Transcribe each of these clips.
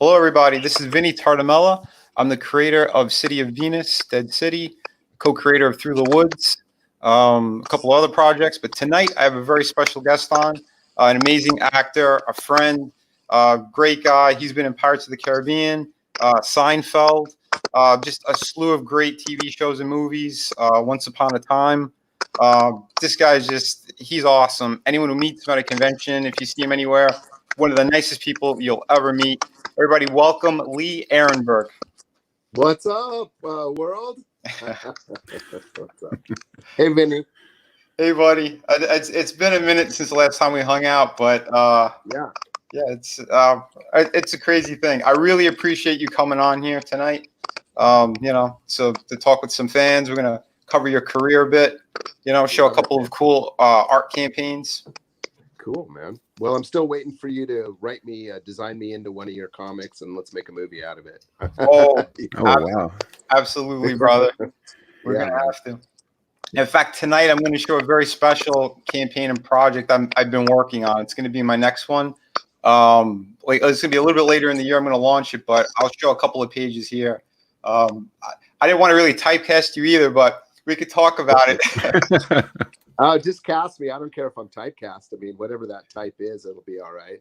Hello, everybody. This is Vinnie Tartamella. I'm the creator of City of Venus, Dead City, co-creator of Through the Woods, a couple other projects. But tonight, I have a very special guest on, an amazing actor, a friend, great guy. He's been in Pirates of the Caribbean, Seinfeld, just a slew of great TV shows and movies. Once Upon a Time. This guy's he's awesome. Anyone who meets him at a convention, if you see him anywhere, one of the nicest people you'll ever meet. Everybody, welcome Lee Arenberg. What's up, world? What's up? Hey, Vinny. Hey, buddy. It's been a minute since the last time we hung out, but yeah, it's a crazy thing. I really appreciate you coming on here tonight. So to talk with some fans, we're gonna cover your career a bit. Show a couple of cool art campaigns. Cool, man. Well, I'm still waiting for you to design me into one of your comics, and let's make a movie out of it. Wow. Absolutely, brother. We're going to have to. In fact, tonight I'm going to show a very special campaign and project I've been working on. It's going to be my next one. It's going to be a little bit later in the year. I'm going to launch it, but I'll show a couple of pages here. I didn't want to really typecast you either, but we could talk about it. Just cast me. I don't care if I'm typecast. I mean, whatever that type is, it'll be all right.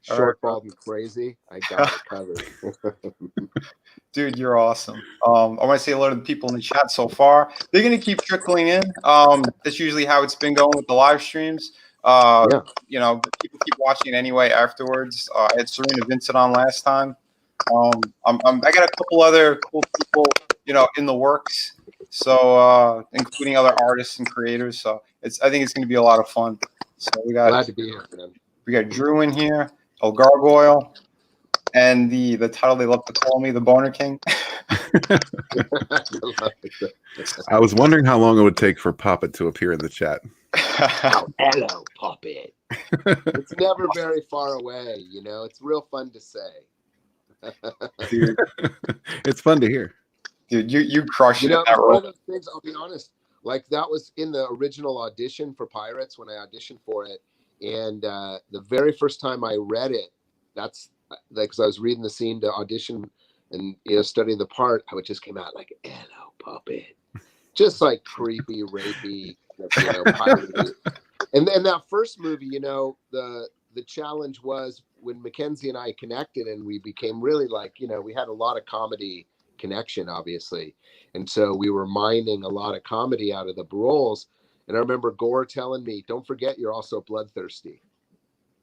Short, bald, and crazy. I got it covered. Dude, you're awesome. I want to say hello to the people in the chat so far. They're going to keep trickling in. That's usually how it's been going with the live streams. People keep watching anyway afterwards. I had Serena Vincent on last time. I got a couple other cool people, in the works. So, including other artists and creators. So I think it's going to be a lot of fun. So glad to be here, man. We got Drew in here, El Gargoyle, and the title they love to call me, the Boner King. I was wondering how long it would take for Poppet to appear in the chat. Hello, Poppet. It's never very far away, It's real fun to say. Dude. It's fun to hear. Dude, you crushed it. One of those things, I'll be honest, like that was in the original audition for Pirates when I auditioned for it. And the very first time I read it, that's like, because I was reading the scene to audition and, studying the part, I would just came out like, hello, Puppet. Just like creepy, rapey, pirate. And then that first movie, the challenge was when Mackenzie and I connected and we became really like, we had a lot of comedy connection, obviously, and so we were mining a lot of comedy out of the roles. And I remember Gore telling me, don't forget you're also bloodthirsty,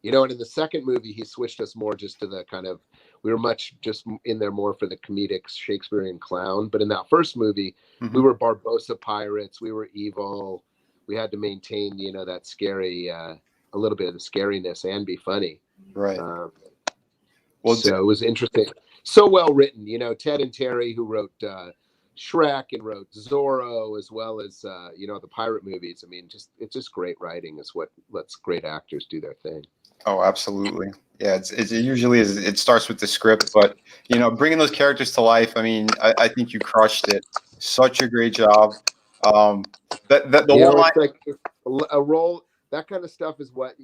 and in the second movie he switched us more just to the kind of, we were much just in there more for the comedic Shakespearean clown. But in that first movie, we were Barbossa pirates, we were evil, we had to maintain that scary, a little bit of the scariness and be funny, right? So it was interesting. So well written, Ted and Terry, who wrote Shrek and wrote Zorro, as well as the pirate movies. I mean, it's just great writing is what lets great actors do their thing. Oh, absolutely. Yeah, it usually is. It starts with the script, but bringing those characters to life. I mean, I think you crushed it. Such a great job. The one line, like a role, that kind of stuff is what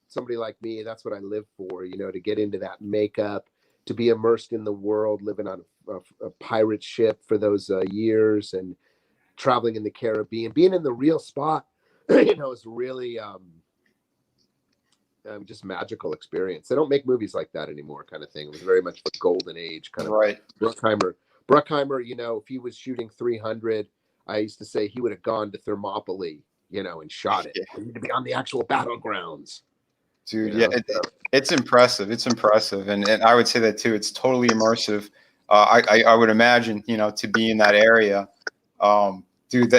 somebody like me. That's what I live for. To get into that makeup, to be immersed in the world, living on a pirate ship for those years and traveling in the Caribbean, being in the real spot, is really just magical experience. They don't make movies like that anymore, kind of thing. It was very much the golden age, kind of. Right. Bruckheimer, if he was shooting 300, I used to say he would have gone to Thermopylae, and shot it. You need to be on the actual battlegrounds. Dude, it's impressive. It's impressive, and I would say that too. It's totally immersive. I would imagine, to be in that area. Dude,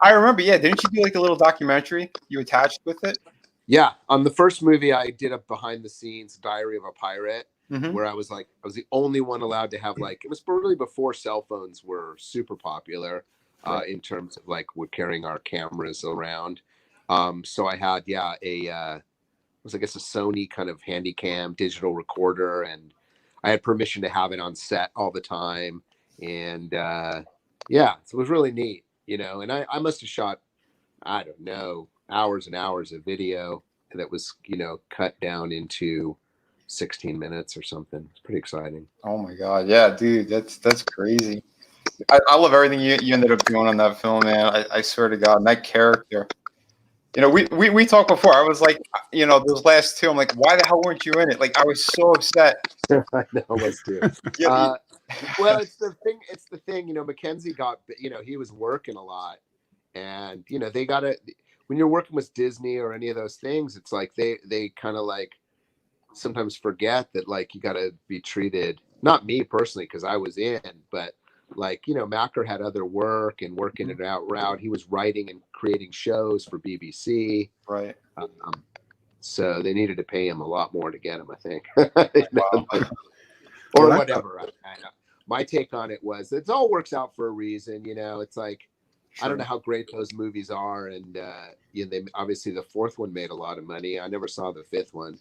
I remember. Yeah, didn't you do like a little documentary you attached with it? Yeah, on the first movie, I did a behind the scenes Diary of a Pirate, where I was the only one allowed to have it was really before cell phones were super popular, in terms of we're carrying our cameras around. So I had was I guess a Sony kind of Handycam digital recorder, and I had permission to have it on set all the time. And so it was really neat, and I must have shot, I don't know, hours and hours of video that was, cut down into 16 minutes or something. It's pretty exciting. Oh my God. Yeah, dude, that's crazy. I love everything you ended up doing on that film, man. I swear to God, and that character. You know, we talked before. I was like, you know, those last two, I'm like, why the hell weren't you in it? Like, I was so upset. I know, was too. Yeah, Well, it's the thing. It's the thing. You know, Mackenzie got. You know, he was working a lot, and you know, they got to. When you're working with Disney or any of those things, it's like they kind of like sometimes forget that like you got to be treated. Not me personally, because I was in, but like you know, Macker had other work and working it out route. He was writing and creating shows for BBC. right. So they needed to pay him a lot more to get him, I think. Wow. Or Well, whatever. My take on it was it all works out for a reason. You know, it's like I don't know how great those movies are, and you know, they obviously the fourth one made a lot of money. I never saw the fifth one,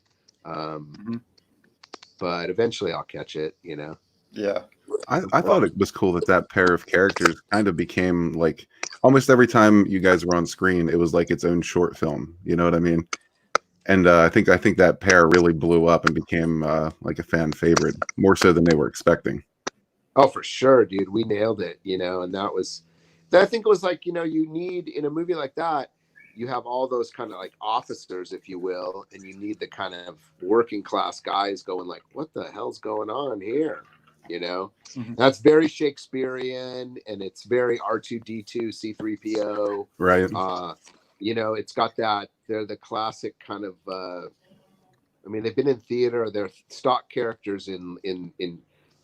but eventually I'll catch it. You know. Yeah. I thought it was cool that pair of characters kind of became like almost every time you guys were on screen, it was like its own short film. You know what I mean? And I think that pair really blew up and became like a fan favorite, more so than they were expecting. Oh, for sure, dude. We nailed it. You know, and I think it was like, you know, you need in a movie like that, you have all those kind of like officers, if you will, and you need the kind of working class guys going like, what the hell's going on here? You know, that's very Shakespearean, and it's very R2D2 C3PO. Right. You know, it's got that. They're the classic kind of. I mean, they've been in theater. They're stock characters in a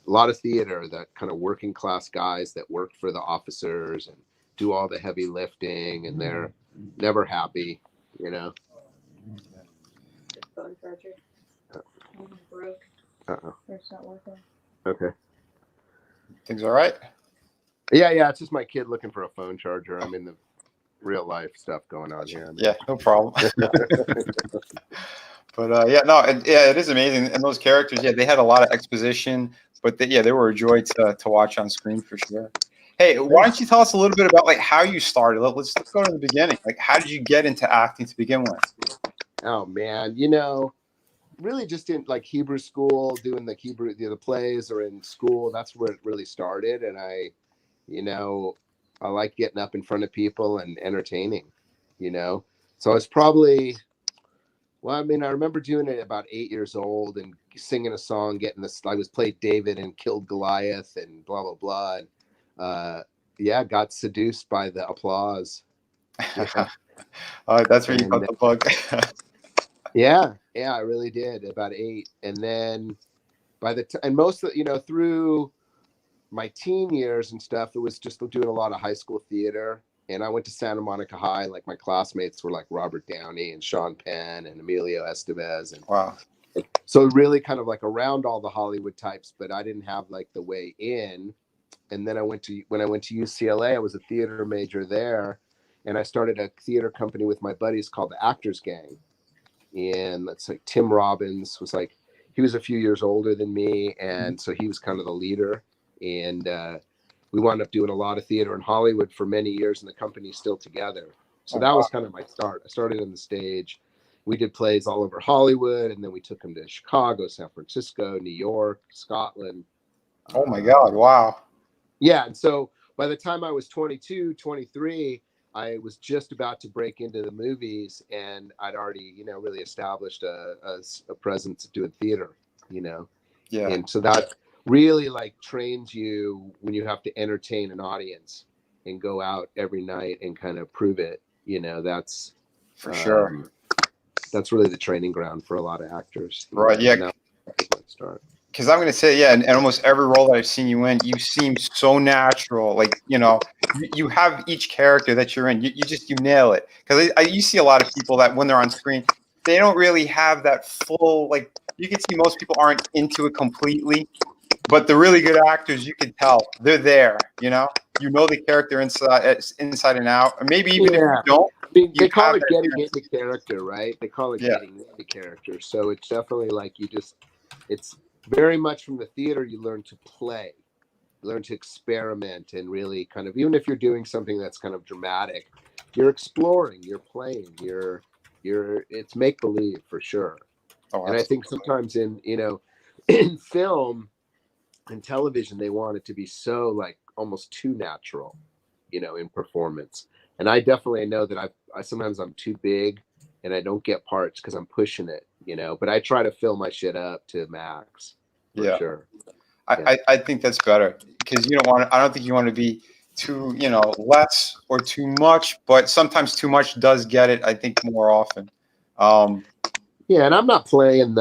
lot of theater. That kind of working class guys that work for the officers and do all the heavy lifting, and they're never happy. You know. Phone charger. Broke. Uh-oh. It's not working. Okay. Things all right? Yeah. It's just my kid looking for a phone charger. I'm in the real life stuff going on here. Yeah, no problem. But yeah, no, it is amazing. And those characters, yeah, they had a lot of exposition, but they were a joy to watch on screen for sure. Hey, why don't you tell us a little bit about like how you started? Let's go to the beginning. Like, how did you get into acting to begin with? Oh man, you know, really just in like Hebrew school, doing the plays, or in school. That's where it really started, and you know, I like getting up in front of people and entertaining. You know, so it's probably. Well, I mean, I remember doing it about 8 years old and singing a song, getting this. I was played David and killed Goliath and blah blah blah. And yeah, got seduced by the applause. Yeah. That's where you got the bug. Yeah, I really did. About 8, and then by the time, and most of you know, through my teen years and stuff, it was just doing a lot of high school theater. And I went to Santa Monica High. Like my classmates were like Robert Downey and Sean Penn and Emilio Estevez. And Wow. so really kind of like around all the Hollywood types, but I didn't have like the way in. And then when I went to UCLA, I was a theater major there. And I started a theater company with my buddies called the Actors Gang. And that's like Tim Robbins was like, he was a few years older than me. And so he was kind of the leader. And, we wound up doing a lot of theater in Hollywood for many years, and the company's still together. So that was kind of my start. I started on the stage. We did plays all over Hollywood, and then we took them to Chicago, San Francisco, New York, Scotland. Oh my God. Wow. Yeah. And so by the time I was 22, 23, I was just about to break into the movies, and I'd already, you know, really established a presence doing theater, you know. Yeah. And so that really like trains you when you have to entertain an audience and go out every night and kind of prove it. You know, that's For sure. That's really the training ground for a lot of actors. Right. Yeah. That's my start. Because I'm going to say, yeah, and almost every role that I've seen you in, you seem so natural. Like, you know, you have each character that you're in. You nail it. Because you see a lot of people that when they're on screen, they don't really have that full, like, you can see most people aren't into it completely. But the really good actors, you can tell they're there. You know the character inside and out. Or maybe even if you don't, they call it getting into character, right? They call it getting into character. So it's definitely like it's very much from the theater. You learn to play, learn to experiment, and really kind of, even if you're doing something that's kind of dramatic, you're exploring, you're playing, it's make believe for sure. Oh, And I think sometimes in, in film and television, they want it to be so like almost too natural, in performance. And I definitely know that I sometimes I'm too big and I don't get parts because I'm pushing it, but I try to fill my shit up to max for yeah. sure. I think that's better because I don't think you want to be too, less or too much, but sometimes too much does get it, I think, more often. Um, Yeah, and I'm not playing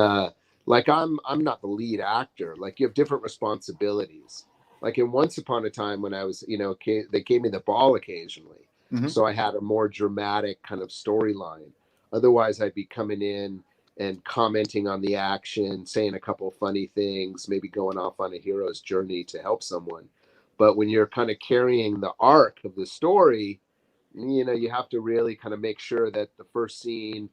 like I'm not the lead actor. Like you have different responsibilities. Like in Once Upon a Time when I was, they gave me the ball occasionally. mhm. So I had a more dramatic kind of storyline. Otherwise I'd be coming in and commenting on the action, saying a couple of funny things, maybe going off on a hero's journey to help someone. But when you're kind of carrying the arc of the story, you have to really kind of make sure that the first scene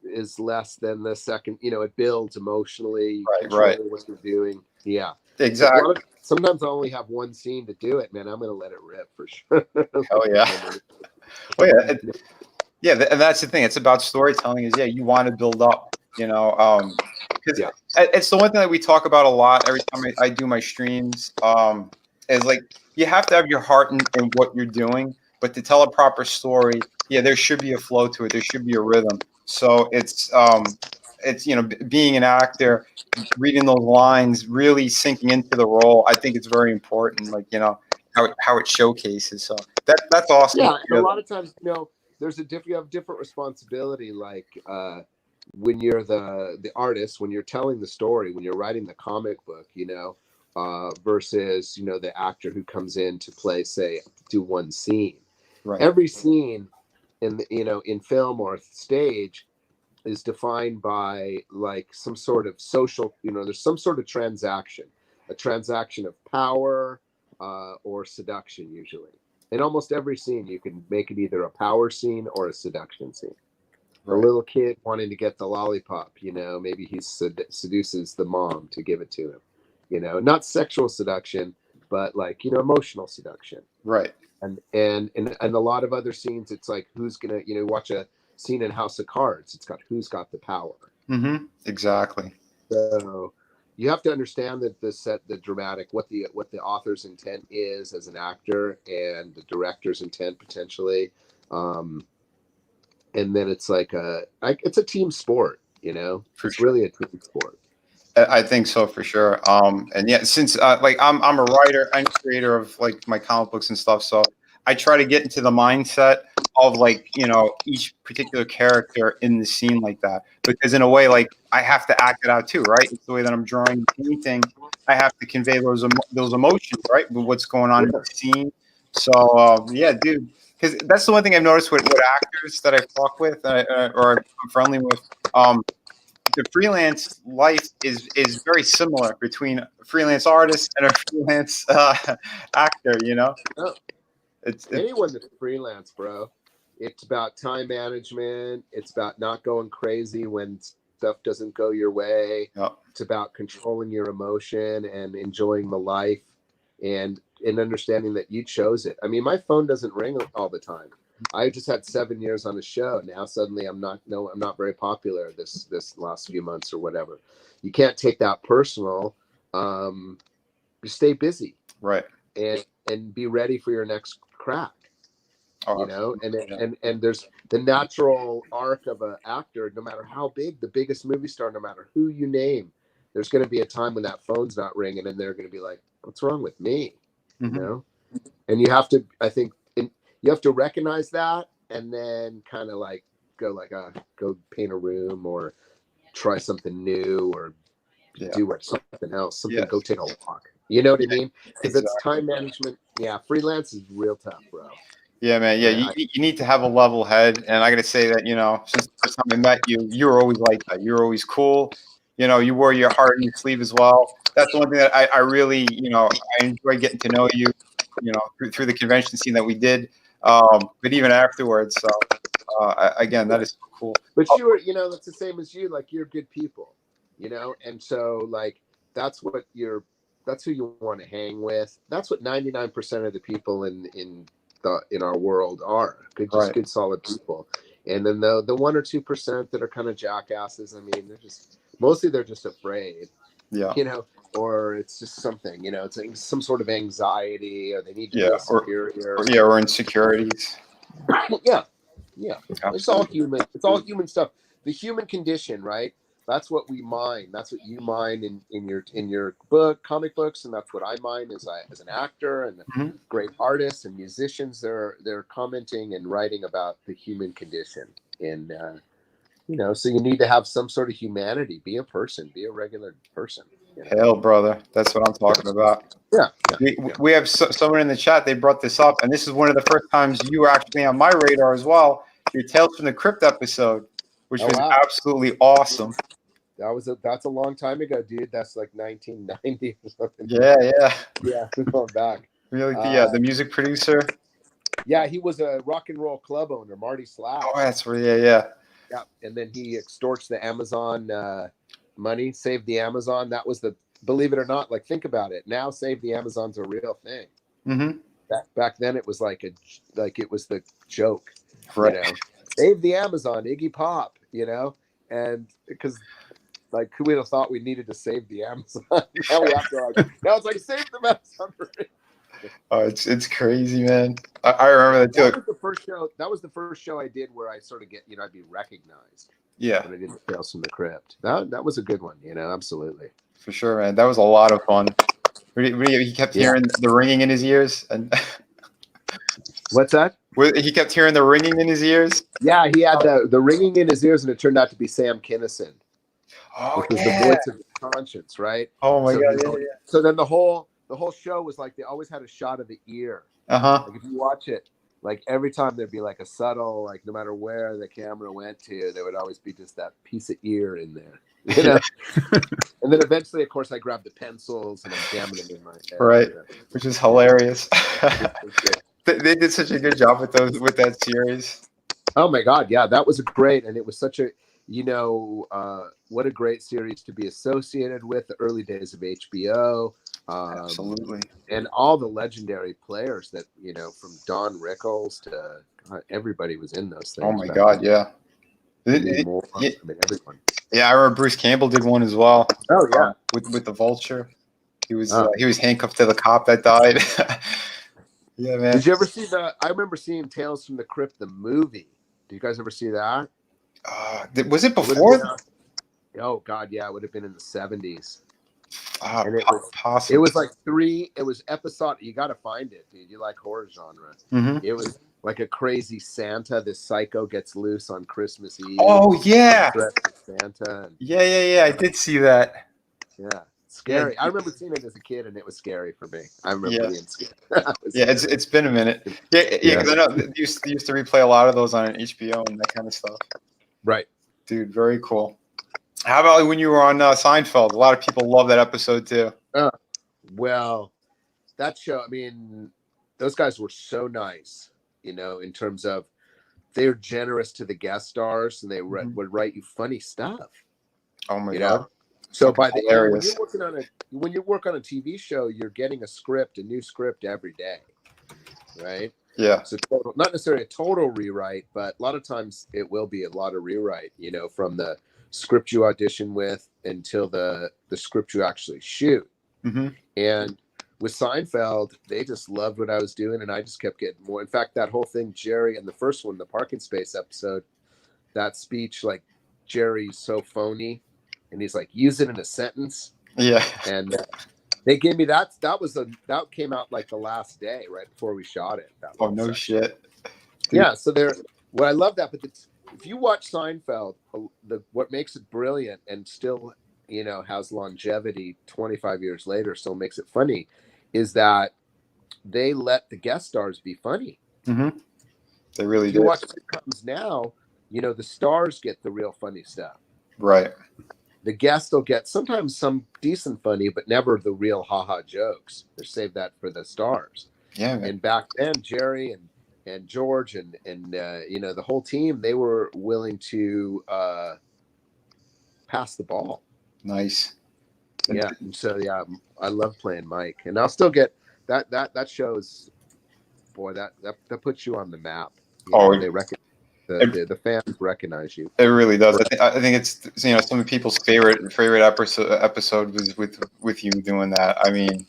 is less than the second. It builds emotionally, Right. controlling what you're doing. Yeah. So Exactly. sometimes I only have one scene to do it, man. I'm gonna let it rip for sure. Hell yeah. Well, yeah, and that's the thing. It's about storytelling. Is you want to build up, because Yeah. it's the one thing that we talk about a lot every time I do my streams. Is like you have to have your heart in what you're doing, but to tell a proper story, there should be a flow to it. There should be a rhythm. So it's being an actor, reading those lines, really sinking into the role. I think it's very important. Like how it showcases. So that's awesome. Yeah, and a lot of times, there's you have different responsibility. Like when you're the artist, when you're telling the story, when you're writing the comic book, versus the actor who comes in to play, say, do one scene. Right. Every scene in in film or stage is defined by like some sort of social. There's some sort of transaction, a transaction of power or seduction, usually. In almost every scene, you can make it either a power scene or a seduction scene. The Right. little kid wanting to get the lollipop, maybe he seduces the mom to give it to him. Not sexual seduction, but like emotional seduction. Right. And a lot of other scenes, it's like who's gonna watch a scene in House of Cards. It's got who's got the power. Mm-hmm. Exactly. So you have to understand that the dramatic, what the author's intent is as an actor, and the director's intent potentially. Um, and then it's like it's a team sport. For It's sure. really a team sport. I think so for sure. And yeah, since like I'm a writer and creator of like my comic books and stuff, so I try to get into the mindset of like each particular character in the scene like that, because in a way like I have to act it out too, right? It's the way that I'm drawing and painting. I have to convey those emotions, right, with what's going on in the scene. So yeah, dude, because that's the one thing I've noticed with actors that I've talked with or I'm friendly with. The freelance life is very similar between a freelance artist and a freelance actor. Oh, It's anyone that's freelance, bro, it's about time management. It's about not going crazy when stuff doesn't go your way. yeah, It's about controlling your emotion and enjoying the life, and understanding that you chose it. I mean, my phone doesn't ring all the time. I just had 7 years on a show. Now suddenly I'm not very popular this last few months or whatever. You can't take that personal. Just stay busy right. and be ready for your next crack. Oh, And there's the natural arc of an actor. No matter how big, the biggest movie star, no matter who you name, there's going to be a time when that phone's not ringing, and they're going to be like, "What's wrong with me?" mhm. And you have to, I think, you have to recognize that, and then kind of like go paint a room or try something new or Yeah. do something else, Yes. go take a walk. You know what I mean? Because it's Exactly. time management. Yeah, freelance is real tough, bro. Yeah, man. Yeah, you need to have a level head, and I got to say that since the first time I met you, you were always like that. You were always cool. You wore your heart on your sleeve as well. That's the one thing that I really I enjoy getting to know you. Through the convention scene that we did, but even afterwards. So again, that is so cool. But you were, that's the same as you. Like you're good people, and so like that's that's who you want to hang with. That's what 99% of the people in our world are good, just Right. good, solid people. And then the 1 or 2% that are kind of jackasses. I mean, Mostly they're just afraid, Yeah. or it's just something, it's like some sort of anxiety, or they need to Yeah. feel superior. Or insecurities. Yeah, yeah. It's all Absolutely. human. It's all human stuff. The human condition, right? That's what we mine. That's what you mine in your comic books, and that's what I mine as an actor and Mhm. great artists and musicians. They're commenting and writing about the human condition, and so you need to have some sort of humanity. Be a person. Be a regular person. Hell, brother. That's what I'm talking about. Yeah, We have someone in the chat. They brought this up, and this is one of the first times you were actually on my radar as well. Your Tales from the Crypt episode, which Oh, was wow. absolutely awesome. That's a long time ago, dude. That's like 1990 or something. Yeah, yeah. Yeah, we're going back. Really, the music producer. Yeah, he was a rock and roll club owner, Marty Slash. Oh, that's where. Yeah. Yeah, and then he extorts the Amazon money, Save the Amazon. That was believe it or not, like think about it. Now, Save the Amazon's a real thing. Mm-hmm. Back then, it was like it was the joke. Right. Save the Amazon, Iggy Pop. And because like who would have thought we needed to save the Amazon? Now we have to. Now it's like save the Amazon. Oh, it's crazy, man. I remember that too. That was the first show. That was the first show I did where I sort of get, I'd be recognized. Yeah, when I did the Tales from the Crypt. That was a good one. Absolutely. for sure, man. That was a lot of fun. He kept hearing the ringing in his ears, and what's that? he kept hearing the ringing in his ears. Yeah, he had the ringing in his ears, and it turned out to be Sam Kinison, Oh, which was the voice of the conscience, right? Oh my god! Yeah. So then the whole show was like they always had a shot of the ear. Uh-huh. Like if you watch it, like every time there'd be like a subtle, like no matter where the camera went to, there would always be just that piece of ear in there. And then eventually, of course, I grabbed the pencils and I'm jamming them in my head. Right, which is hilarious. They did such a good job with that series. Oh my god, yeah, that was great, and it was such a what a great series to be associated with. The early days of HBO. Absolutely. And all the legendary players that from Don Rickles to everybody was in those things. Oh my god, yeah. Everyone. Yeah, I remember Bruce Campbell did one as well. Oh yeah, with the vulture. He was handcuffed to the cop that died. Yeah, man. Did you ever see I remember seeing Tales from the Crypt, the movie. Did you guys ever see that? Was it before? Oh god, yeah, it would have been in the 70s. And it was possible. It was like it was episodic. You got to find it, dude. You like horror genre. Mm-hmm. It was like a crazy Santa. This psycho gets loose on Christmas Eve. Oh yeah, Santa. Yeah. I did see that. Yeah, scary. Yeah. I remember seeing it as a kid, and it was scary for me. I remember being scared. It's been a minute. Yeah. Because I know they used to replay a lot of those on HBO and that kind of stuff. Right, dude. Very cool. How about when you were on Seinfeld? A lot of people love that episode too. Well, that show. I mean, those guys were so nice. In terms of they're generous to the guest stars, and they would write you funny stuff. Oh my god! So by the end, when you work on a TV show, you're getting a new script every day, right? Yeah. So not necessarily a total rewrite, but a lot of times it will be a lot of rewrite. From the script you audition with until the script you actually shoot. Mm-hmm. And with Seinfeld, they just loved what I was doing, and I just kept getting more. In fact, that whole thing, Jerry, and the first one, the parking space episode, that speech, like Jerry's so phony, and he's like, use it in a sentence. Yeah. And they gave me that. That came out like the last day, right before we shot it. Oh no shit. Dude. Yeah. So I love that, but if you watch Seinfeld, what makes it brilliant and still, has longevity 25 years later, still makes it funny, is that they let the guest stars be funny. Mm-hmm. They really do. If you watch sitcoms now, the stars get the real funny stuff. Right. The guests will get sometimes some decent funny, but never the real ha-ha jokes. They save that for the stars. Yeah, man. And back then, Jerry and George and the whole team, they were willing to pass the ball. Nice. Yeah. So yeah, I love playing Mike, and I'll still get that shows. Boy, that puts you on the map. They reckon. The fans recognize you. It really does. I think it's some of people's favorite episode was with you doing that. I mean,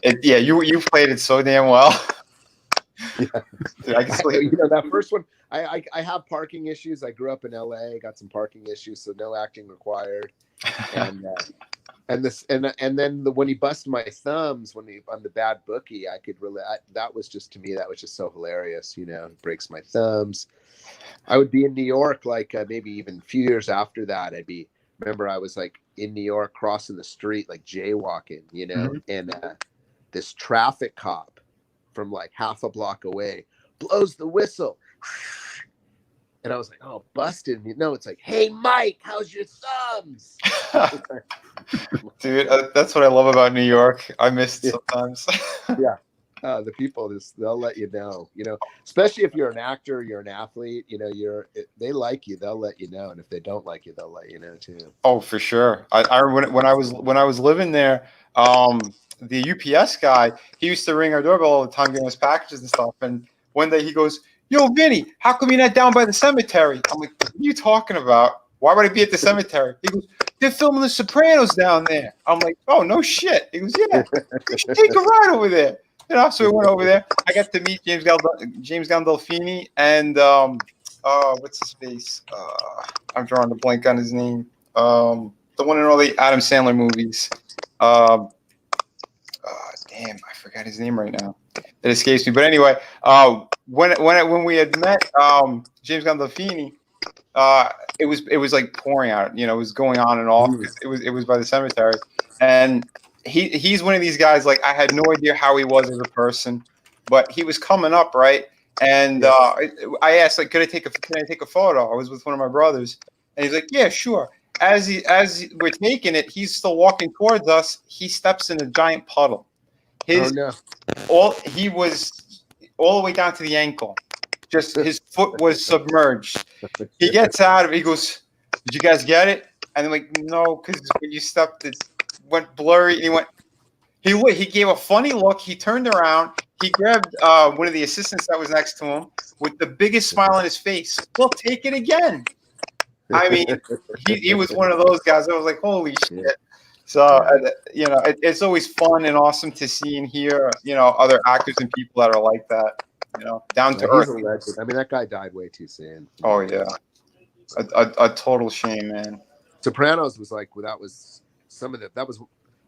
you played it so damn well. Yeah. Dude, I can still hear That first one. I have parking issues. I grew up in LA, got some parking issues, so no acting required. And then when he busted my thumbs on the bad bookie, I could really that was just so hilarious. Breaks my thumbs. I would be in New York, like maybe even a few years after that. Remember I was like in New York crossing the street, like jaywalking, and this traffic cop from like half a block away blows the whistle. And I was like, oh, busted. It's like, hey, Mike, how's your thumbs? Dude, that's what I love about New York. I miss it sometimes. Yeah. The people they'll let you know, especially if you're an actor, you're an athlete, they like you, they'll let you know. And if they don't like you, they'll let you know too. Oh, for sure. I remember when I was living there, the UPS guy, he used to ring our doorbell all the time, getting us packages and stuff. And one day he goes, "Yo, Vinny, how come you're not down by the cemetery?" I'm like, "What are you talking about? Why would I be at the cemetery?" He goes, "They're filming The Sopranos down there." I'm like, "Oh, no shit." He goes, "Yeah, you should take a ride over there." So we went over there. I got to meet James Gandolfini and what's his face? I'm drawing the blank on his name. The one in all the Adam Sandler movies. Damn, I forgot his name right now. It escapes me. But anyway, when we had met James Gandolfini, it was like pouring out. It was going on and off. It was by the cemetery, and he's one of these guys. Like, I had no idea how he was as a person, but he was coming up, right? And I asked, like, can I take a photo? I was with one of my brothers, and he's like, "Yeah, sure." As we're taking it, he's still walking towards us. He steps in a giant puddle. He was all the way down to the ankle. Just his foot was submerged. He gets out of it. He goes, "Did you guys get it?" And I'm like, "No, because when you stepped, it went blurry." And he gave a funny look. He turned around. He grabbed one of the assistants that was next to him with the biggest smile on his face. "We'll take it again." I mean, he was one of those guys. I was like, "Holy shit!" Yeah. So it's always fun and awesome to see and hear other actors and people that are like that. Down to earth. He's a legend. I mean, that guy died way too soon. Oh yeah, a total shame, man. Sopranos was like, well, that was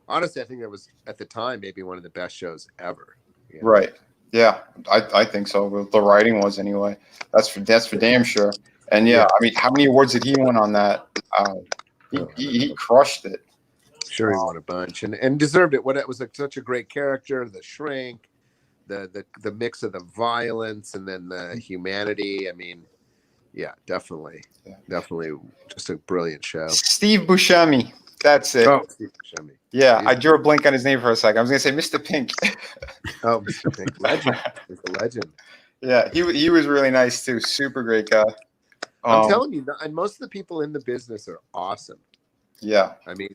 honestly, I think that was at the time maybe one of the best shows ever. Right. Yeah, I think so. The writing was anyway. That's for damn sure. And I mean, how many awards did he win on that? He crushed it. Sure, he won a bunch and deserved it. It was such a great character. The shrink, the mix of the violence and then the humanity. I mean, yeah, definitely just a brilliant show. Steve Buscemi, that's it. Oh, Steve Buscemi. Yeah, I drew a blank on his name for a second. I was gonna say Mr. Pink. Oh, Mr. Pink, legend. He's a legend. Yeah, he was really nice too. Super great guy. I'm telling you, and most of the people in the business are awesome. Yeah, I mean,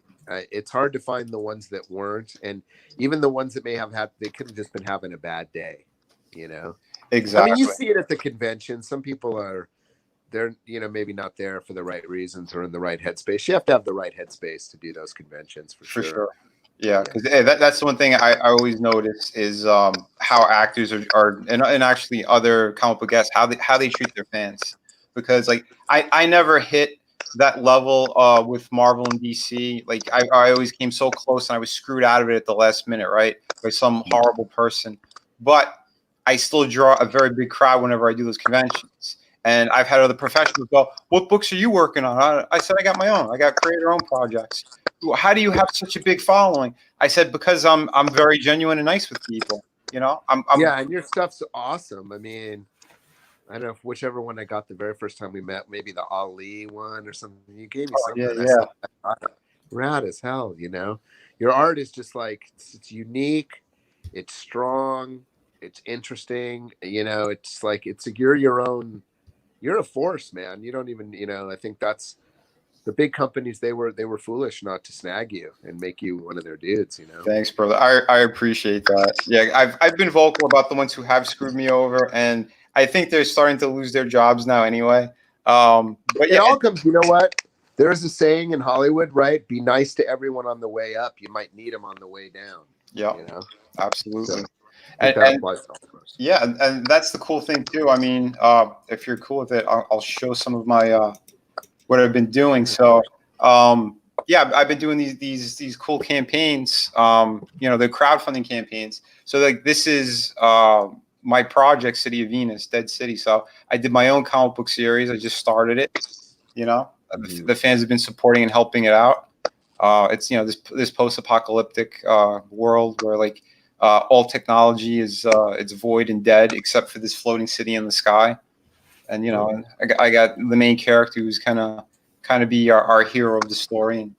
it's hard to find the ones that weren't, and even the ones that they could have just been having a bad day, Exactly. I mean, you see it at the convention. Some people they're maybe not there for the right reasons or in the right headspace. You have to have the right headspace to do those conventions for sure. Yeah, because that's the one thing I always notice is how actors are and actually other comic book guests how they treat their fans. Because like I never hit that level with Marvel and DC. Like I always came so close and I was screwed out of it at the last minute, right? By some horrible person. But I still draw a very big crowd whenever I do those conventions. And I've had other professionals go, "What books are you working on?" I said, "I got my own. I got creator-owned projects." "How do you have such a big following?" I said, "Because I'm very genuine and nice with people. I'm yeah, and your stuff's awesome. I mean, I don't know if whichever one I got the very first time we met, maybe the Ali one or something. You gave me something. Yeah. Rad as hell. Your art is just like it's unique, it's strong, it's interesting. It's like you're your own. You're a force, man. You don't even. I think that's the big companies. They were foolish not to snag you and make you one of their dudes. Thanks, brother. I appreciate that. Yeah, I've been vocal about the ones who have screwed me over, and I think they're starting to lose their jobs now anyway. But It yeah, all comes. You know what? There's a saying in Hollywood, right? Be nice to everyone on the way up. You might need them on the way down. yeah, You know, absolutely. so I think that applies to all of us. Yeah, and that's the cool thing too. I mean, if you're cool with it, I'll show some of my what I've been doing. So, yeah, I've been doing these cool campaigns. You know, the crowdfunding campaigns. So like this is my project, City of Venus, Dead City. So I did my own comic book series. I just started it. You know, the fans have been supporting and helping it out. It's this post-apocalyptic world where like all technology is it's void and dead except for this floating city in the sky. And I got the main character who's kind of be our hero of the story.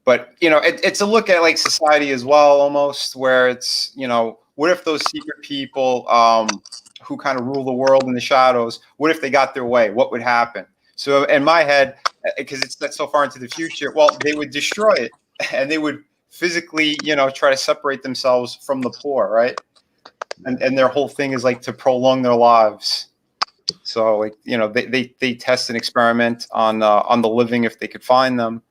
But it's a look at like society as well, almost, where it's what if those secret people who kind of rule the world in the shadows, what if they got their way? What would happen? So in my head, because it's that's so far into the future, well, they would destroy it and they would physically, try to separate themselves from the poor, right? And their whole thing is like to prolong their lives. So like, they test and experiment on the living if they could find them.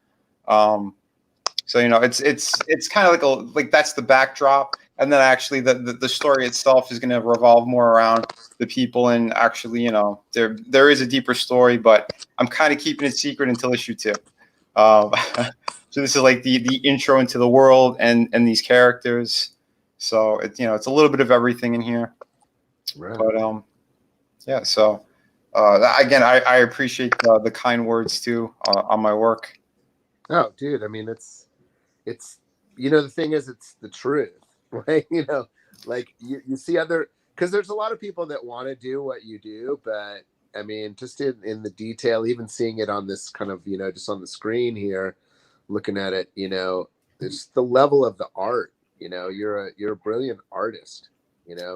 So it's kind of like that's the backdrop, and then actually the story itself is going to revolve more around the people, and actually there is a deeper story, but I'm kind of keeping it secret until issue 2. So this is like the intro into the world and these characters. So it's a little bit of everything in here, Right. but yeah. So again, I appreciate the kind words too on my work. Oh, dude. I mean, it's the thing is, it's the truth, right? Like you see because there's a lot of people that want to do what you do, but I mean, just in the detail, even seeing it on this kind of, just on the screen here, looking at it, it's the level of the art, you're a brilliant artist,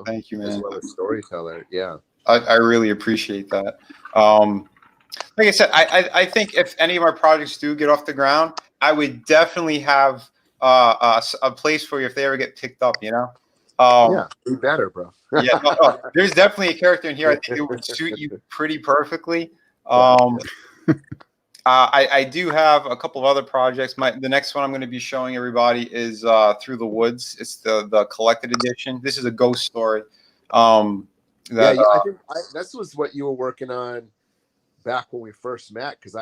Thank you, as man. well as storyteller. Yeah. I really appreciate that. Like I said, I think if any of our projects do get off the ground, I would definitely have a place for you if they ever get picked up. Yeah, be better, bro. Yeah, there's definitely a character in here I think it would suit you pretty perfectly. I do have a couple of other projects. The next one I'm going to be showing everybody is Through the Woods. It's the collected edition. This is a ghost story. I think this was what you were working on back when we first met, because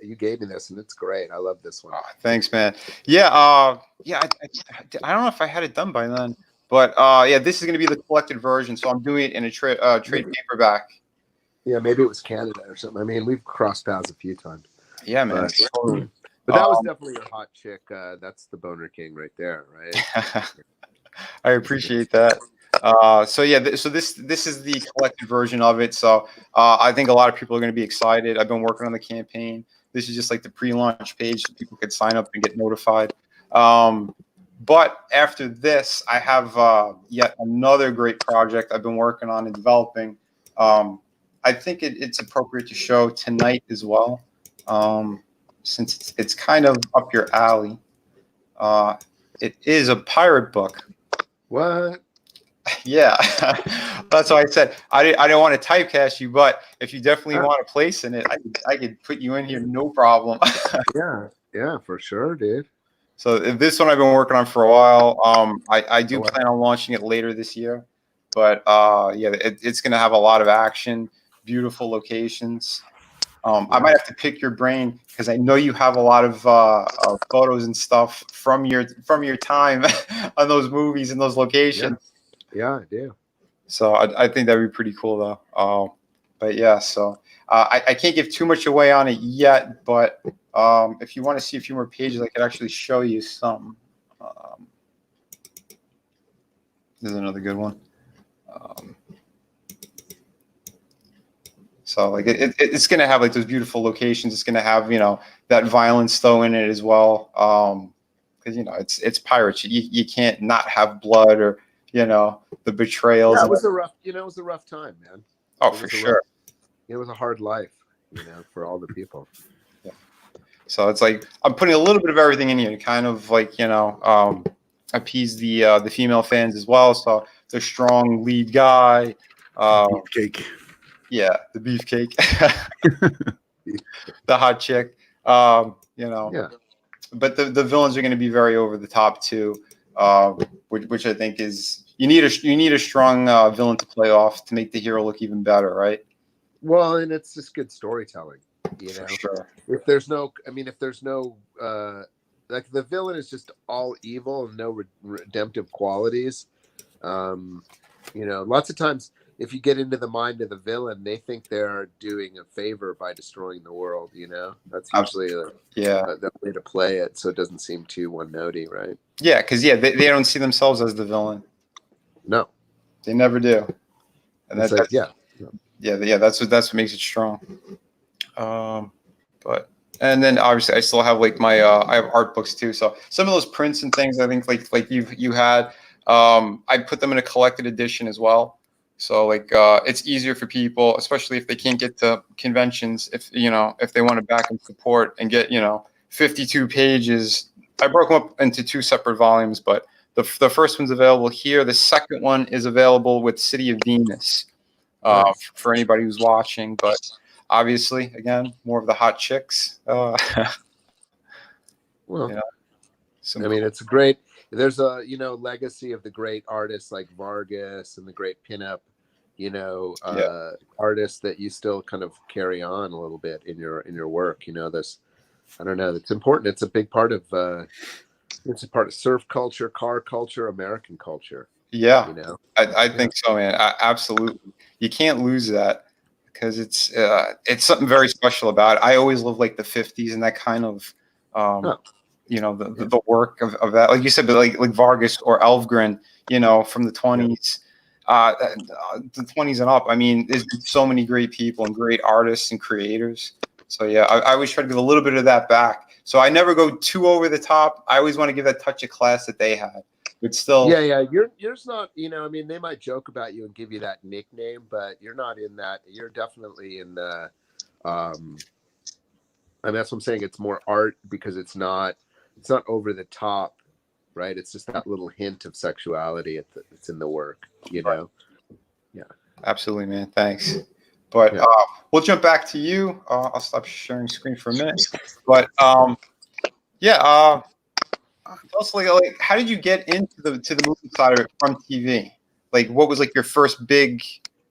you gave me this and it's great. I love this one. Thanks, man. Yeah, I don't know if I had it done by then, but yeah, this is going to be the collected version, so I'm doing it in a trade paperback. Yeah, maybe it was Canada or something. I mean, we've crossed paths a few times. Yeah, man. But that was definitely your hot chick. That's the Boner King right there, right? I appreciate that. So yeah, so this is the collected version of it. So I think a lot of people are going to be excited. I've been working on the campaign. This is just like the pre-launch page, so people could sign up and get notified. But after this, I have yet another great project I've been working on and developing. I think it's appropriate to show tonight as well, since it's kind of up your alley. It is a pirate book. What? Yeah, that's why I said I didn't want to typecast you, but if you definitely want a place in it, I could put you in here, no problem. Yeah, for sure, dude. So this one I've been working on for a while. I do plan on launching it later this year, but yeah, it's going to have a lot of action, beautiful locations. I might have to pick your brain because I know you have a lot of photos and stuff from your time on those movies and those locations. Yeah, I do. So I think that'd be pretty cool though. But yeah, so I can't give too much away on it yet, but if you want to see a few more pages, I could actually show you some. This is another good one. So like it's going to have like those beautiful locations. It's going to have that violence though in it as well, because it's pirates. You can't not have blood or the betrayals. Yeah, it was a rough time, man. Oh, for sure. It was a hard life, for all the people. Yeah. So it's like I'm putting a little bit of everything in here to kind of like appease the female fans as well. So the strong lead guy, Beefcake. Yeah, the beefcake, the hot chick. You know, Yeah. but the villains are going to be very over the top too, which I think is you need a strong villain to play off to make the hero look even better, right? Well, and it's just good storytelling, you For know. sure. If there's no, I mean, if there's no, like the villain is just all evil and no redemptive qualities. You know, lots of times if you get into the mind of the villain, they think they're doing a favor by destroying the world. You know, that's usually Yeah, the way to play it, so it doesn't seem too one-notey, right? yeah, because they don't see themselves as the villain. No, They never do, and it's like that's what makes it strong. Um, but and then obviously I still have like my I have art books too. So some of those prints and things I think like you had I put them in a collected edition as well. So like it's easier for people, especially if they can't get to conventions. If they want to back and support and get 52 pages. I broke them up into two separate volumes, but the first one's available here. The second one is available with City of Venus nice. for anybody who's watching. But obviously, again, more of the hot chicks. Well, you know, some I mean, it's great. There's a legacy of the great artists like Vargas and the great pinup, artists that you still kind of carry on a little bit in your work. You know, this, I don't know, it's important. It's a big part of it's a part of surf culture, car culture, American culture. Yeah, You know, I think so, man. Absolutely, you can't lose that because it's something very special about it. I always love like the '50s and that kind of Oh, the work of that, like you said, but like Vargas or Elfgren, from the '20s, the '20s and up. I mean, there's been so many great people and great artists and creators. So yeah, I always try to give a little bit of that back. So I never go too over the top. I always want to give that touch of class that they had, but still. yeah. Yours not. I mean, they might joke about you and give you that nickname, but you're not in that. You're definitely in the. And that's what I'm saying. It's more art because it's not over the top, right? It's just that little hint of sexuality. It's in the work, Right. Yeah. Absolutely, man. Thanks. But Yeah. we'll jump back to you. I'll stop sharing screen for a minute. But yeah, tell us like how did you get into the movie side of it from TV? Like, what was like your first big,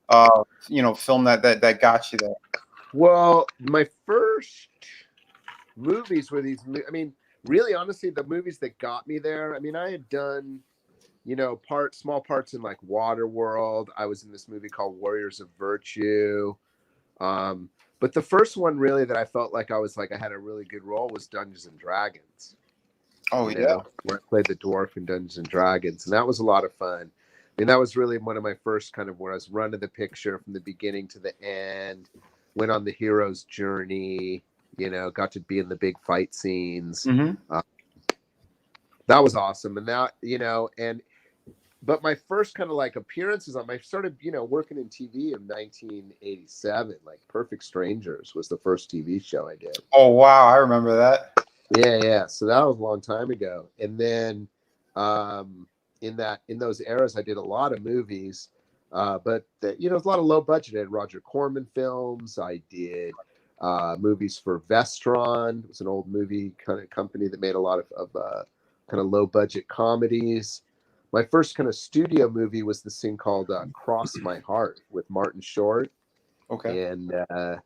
film that got you there? Well, my first movies were these. I mean, really, honestly, the movies that got me there. I mean, I had done, small parts in like Waterworld. I was in this movie called Warriors of Virtue. But the first one really that I felt like I had a really good role was Dungeons and Dragons. Oh yeah. Where I played the dwarf in Dungeons and Dragons, and that was a lot of fun. I mean, that was really one of my first kind of where I was running the picture from the beginning to the end. Went on the hero's journey. Got to be in the big fight scenes. Mm-hmm. That was awesome, and but my first kind of like appearances I started, working in TV in 1987. Like Perfect Strangers was the first TV show I did. Oh wow, I remember that. Yeah. So that was a long time ago. And then in those eras, I did a lot of movies, but it was a lot of low budget. I did Roger Corman films. I did movies for Vestron. It was an old movie kind of company that made a lot of kind of low budget comedies. My first kind of studio movie was this thing called Cross My Heart with Martin Short. Okay. And I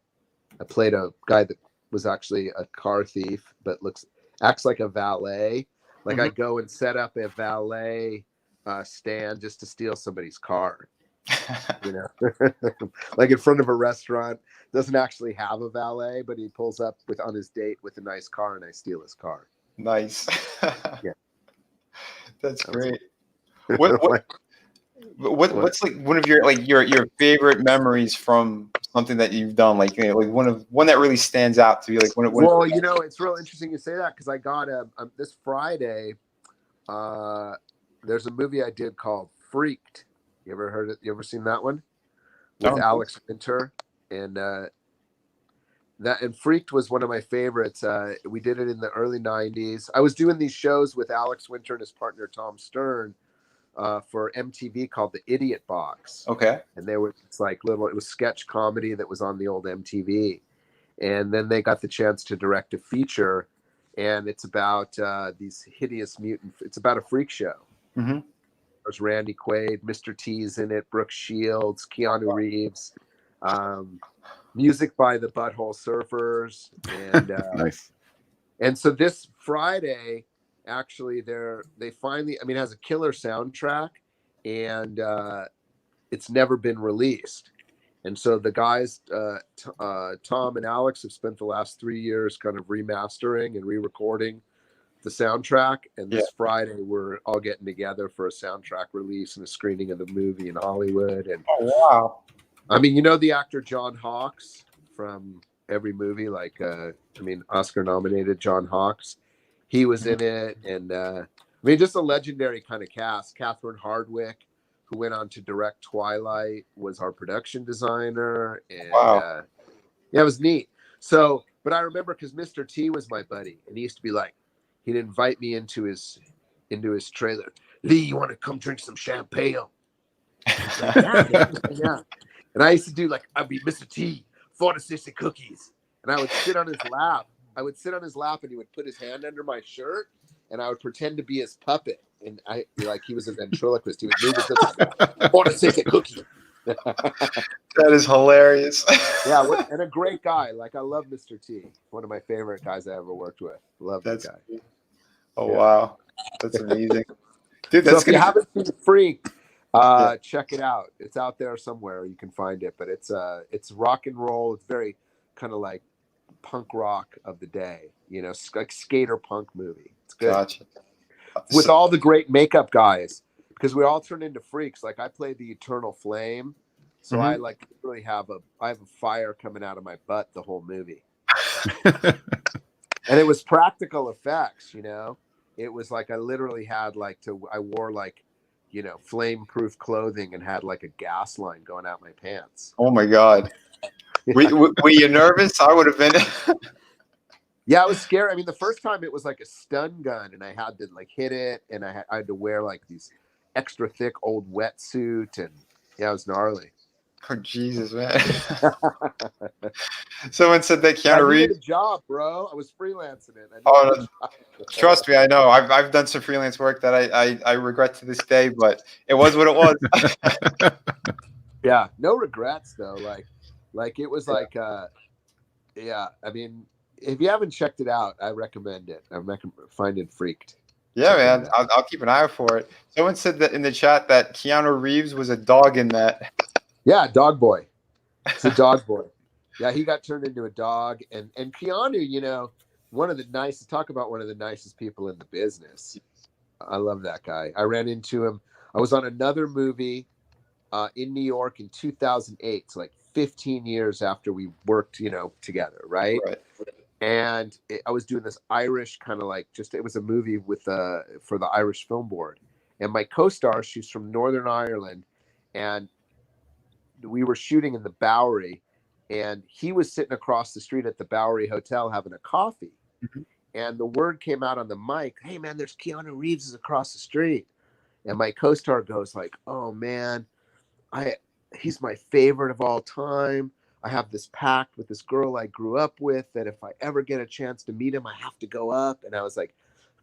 played a guy that was actually a car thief, but acts like a valet. Like I go and set up a valet stand just to steal somebody's car. Like in front of a restaurant, doesn't actually have a valet, but he pulls up on his date with a nice car, and I steal his car. Nice. Yeah, that's great. What's like one of your favorite memories from something that you've done? Like like one that really stands out to you. Like well, it's real interesting you say that because I got this Friday. There's a movie I did called Freaked. You ever heard it? You ever seen that one with Alex Winter and Freaked was one of my favorites. We did it in the early '90s. I was doing these shows with Alex Winter and his partner Tom Stern for MTV called the Idiot Box. Okay. And they were, it's like little, it was sketch comedy that was on the old MTV. And then they got the chance to direct a feature, and it's about these hideous mutant. It's about a freak show. Mm-hmm. There's Randy Quaid, Mr. T's in it, Brooke Shields, Keanu Reeves, music by the Butthole Surfers, and Nice. and so this Friday, actually, they finally, I mean, it has a killer soundtrack, and it's never been released. And so the guys, Tom and Alex, have spent the last 3 years kind of remastering and re-recording the soundtrack. And this Friday, we're all getting together for a soundtrack release and a screening of the movie in Hollywood. And Oh, wow. I mean, you know the actor John Hawkes from every movie, like Oscar-nominated John Hawkes. He was in it, and I mean, just a legendary kind of cast. Catherine Hardwicke, who went on to direct Twilight, was our production designer, and Wow. yeah, it was neat. So, but I remember because Mr. T was my buddy, and he used to be like, he'd invite me into his trailer. Lee, you want to come drink some champagne? Like, yeah. And I used to do like, I'd be Mr. T, 4-60 cookies, and I would sit on his lap. And he would put his hand under my shirt, and I would pretend to be his puppet. And I like he was a ventriloquist. He would move his lips like, 4-60 cookie. That is hilarious. Yeah, and a great guy. Like I love Mr. T. One of my favorite guys I ever worked with. Love that guy. Oh Yeah. wow, that's amazing, dude. So That's if you haven't seen Freak, Yeah. check it out. It's out there somewhere. You can find it. But it's rock and roll. It's very kind of like punk rock of the day. You know, like skater punk movie. It's good. Gotcha. With all the great makeup guys, because we all turn into freaks. Like I played the Eternal Flame, so I like really have a fire coming out of my butt the whole movie. And it was practical effects, you know. It was like I literally had I wore like, you know, flame-proof clothing and had like a gas line going out my pants. Oh my god. Were you nervous? I would have been. Yeah, it was scary. I mean, the first time it was like a stun gun, and I had to like hit it, and I had to wear like these extra thick old wetsuit, and yeah, it was gnarly. Oh Jesus, man. Someone said that I Keanu needed Reeves. a job, bro. I was freelancing it. Oh, trust me, I know. I've done some freelance work that I regret to this day, but it was what it was. Yeah, no regrets though. Like it was like, yeah. I mean, if you haven't checked it out, I recommend it. I find it Freaked. Yeah, man. I'll keep an eye out for it. Someone said that in the chat that Keanu Reeves was a dog in that. Yeah, dog boy. It's a dog boy. Yeah, he got turned into a dog, and Keanu, you know, talk about one of the nicest people in the business. I love that guy. I ran into him. I was on another movie in New York in 2008, so like 15 years after we worked, you know, together, right? And I was doing this Irish kind of like it was a movie with for the Irish Film Board, and my co-star, she's from Northern Ireland, and we were shooting in the Bowery, and he was sitting across the street at the Bowery Hotel having a coffee, and the word came out on the mic, "Hey man, there's Keanu Reeves is across the street," and my co-star goes like, "Oh man, he's my favorite of all time. I have this pact with this girl I grew up with that if I ever get a chance to meet him, I have to go up." And I was like,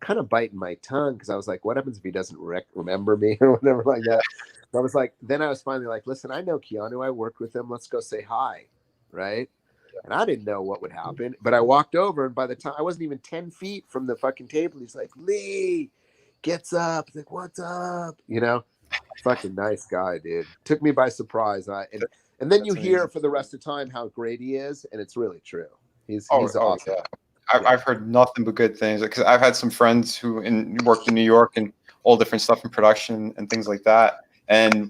kind of biting my tongue because I was like, what happens if he doesn't remember me or whatever like that? So I was like, then I was finally like, listen, I know Keanu. I worked with him. Let's go say hi, right? And I didn't know what would happen, but I walked over, and by the time I wasn't even 10 feet from the fucking table, he's like, "Lee," gets up. He's like, "What's up?" You know, fucking nice guy, dude. Took me by surprise. And then you hear for the rest of the time how great he is, and it's really true. He's awesome. Yeah. I've heard nothing but good things because I've had some friends who worked in New York and all different stuff in production and things like that. And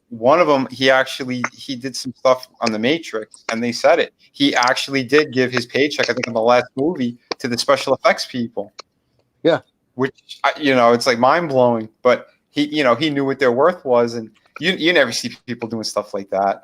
one of them, he did some stuff on The Matrix, and they said it. He actually did give his paycheck, I think, in the last movie to the special effects people. Yeah, which it's like mind blowing. But he knew what their worth was, and you never see people doing stuff like that.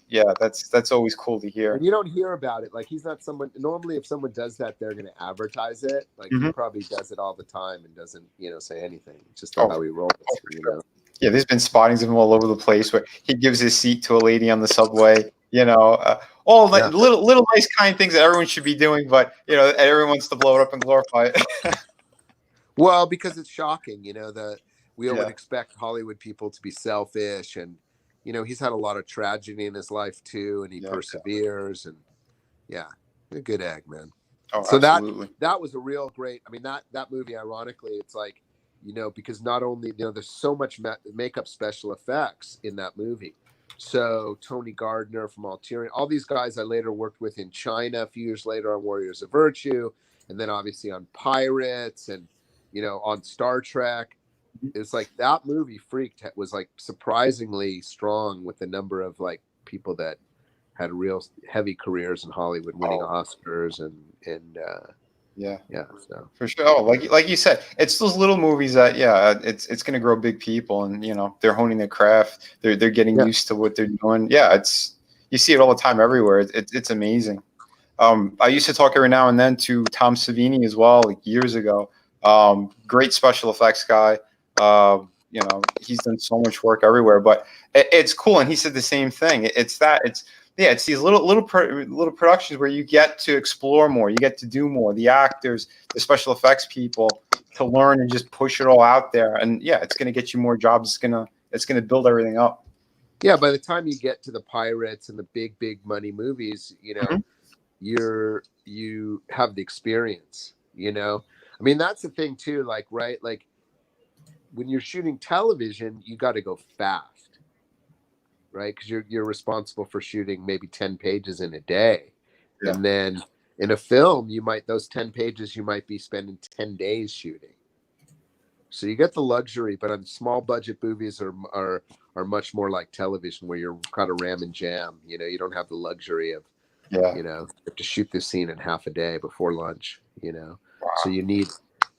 Yeah, that's always cool to hear. And you don't hear about it. Like he's not someone. Normally, if someone does that, they're going to advertise it. Like he probably does it all the time and doesn't, say anything. It's just how he rolls. Sure. Yeah, there's been spottings of him all over the place where he gives his seat to a lady on the subway. You know, all like Yeah. little nice kind things that everyone should be doing, but you know, everyone wants to blow it up and glorify it. Well, because it's shocking, that we would Yeah, expect Hollywood people to be selfish, and he's had a lot of tragedy in his life too, and he yeah. perseveres, and yeah, a good egg, man. Oh, So absolutely. that was a real great. I mean, that movie, ironically, it's like, because not only there's so much makeup special effects in that movie. So Tony Gardner from Alterian, all these guys I later worked with in China a few years later on Warriors of Virtue, and then obviously on Pirates, and on Star Trek. It's like that movie Freaked was like surprisingly strong with the number of like people that had real heavy careers in Hollywood, winning Oh, Oscars and yeah. yeah. So For sure. Oh, like you said, it's those little movies that it's gonna grow big people, and you know they're honing their craft. They're getting yeah, used to what they're doing. Yeah, it's you see it all the time everywhere. It's amazing. I used to talk every now and then to Tom Savini as well, like years ago. Great special effects guy. You know, he's done so much work everywhere, but it's cool. And he said the same thing. It's these little productions where you get to explore more, you get to do more. The actors, the special effects people, to learn and just push it all out there. And yeah, it's gonna get you more jobs. It's gonna build everything up. yeah. By the time you get to the Pirates and the big money movies, Mhm. you have the experience. I mean, that's the thing too. Like, right, like when you're shooting television, you got to go fast, right? Because you're responsible for shooting maybe 10 pages in a day, Yeah. and then in a film, those 10 pages you might be spending 10 days shooting. So you get the luxury, but on small budget movies are much more like television, where you're kind of ram and jam. You don't have the luxury of Yeah. you have to shoot this scene in half a day before lunch. So Wow. you need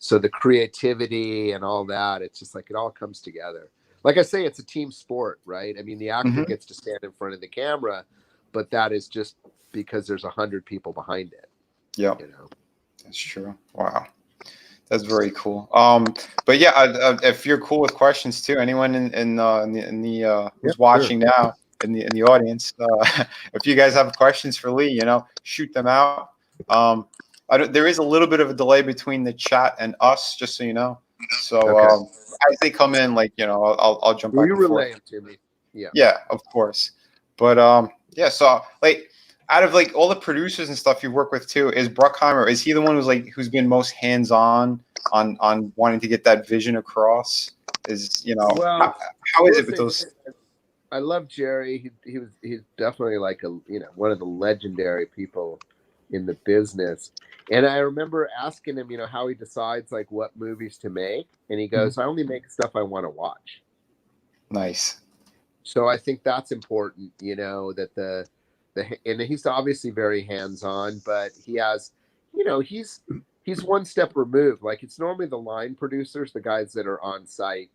the creativity and all that. It's just like it all comes together. Like I say, it's a team sport, right? I mean, the actor Hmm. gets to stand in front of the camera, but that is just because there's 100 people behind it. Yeah. You know. That's true. Wow. That's very cool. But yeah, if you're cool with questions too, anyone in the Yeah, who's sure. watching now in the audience, if you guys have questions for Lee, shoot them out. There is a little bit of a delay between the chat and us, just so you know. So Okay. as they come in, I'll jump Will back you and forth. relay them to me? Yeah. Yeah, of course. But yeah. So like, out of like all the producers and stuff you work with too, is Bruckheimer? Is he the one who's been most hands on wanting to get that vision across? Is Well, how I is will it with say those? this. I love Jerry. He's definitely like one of the legendary people in the business. And I remember asking him, how he decides like what movies to make, and he Mhm. goes, "I only make stuff I want to watch." Nice. So I think that's important, that and he's obviously very hands on, but he has, he's one step removed. Like it's normally the line producers, the guys that are on site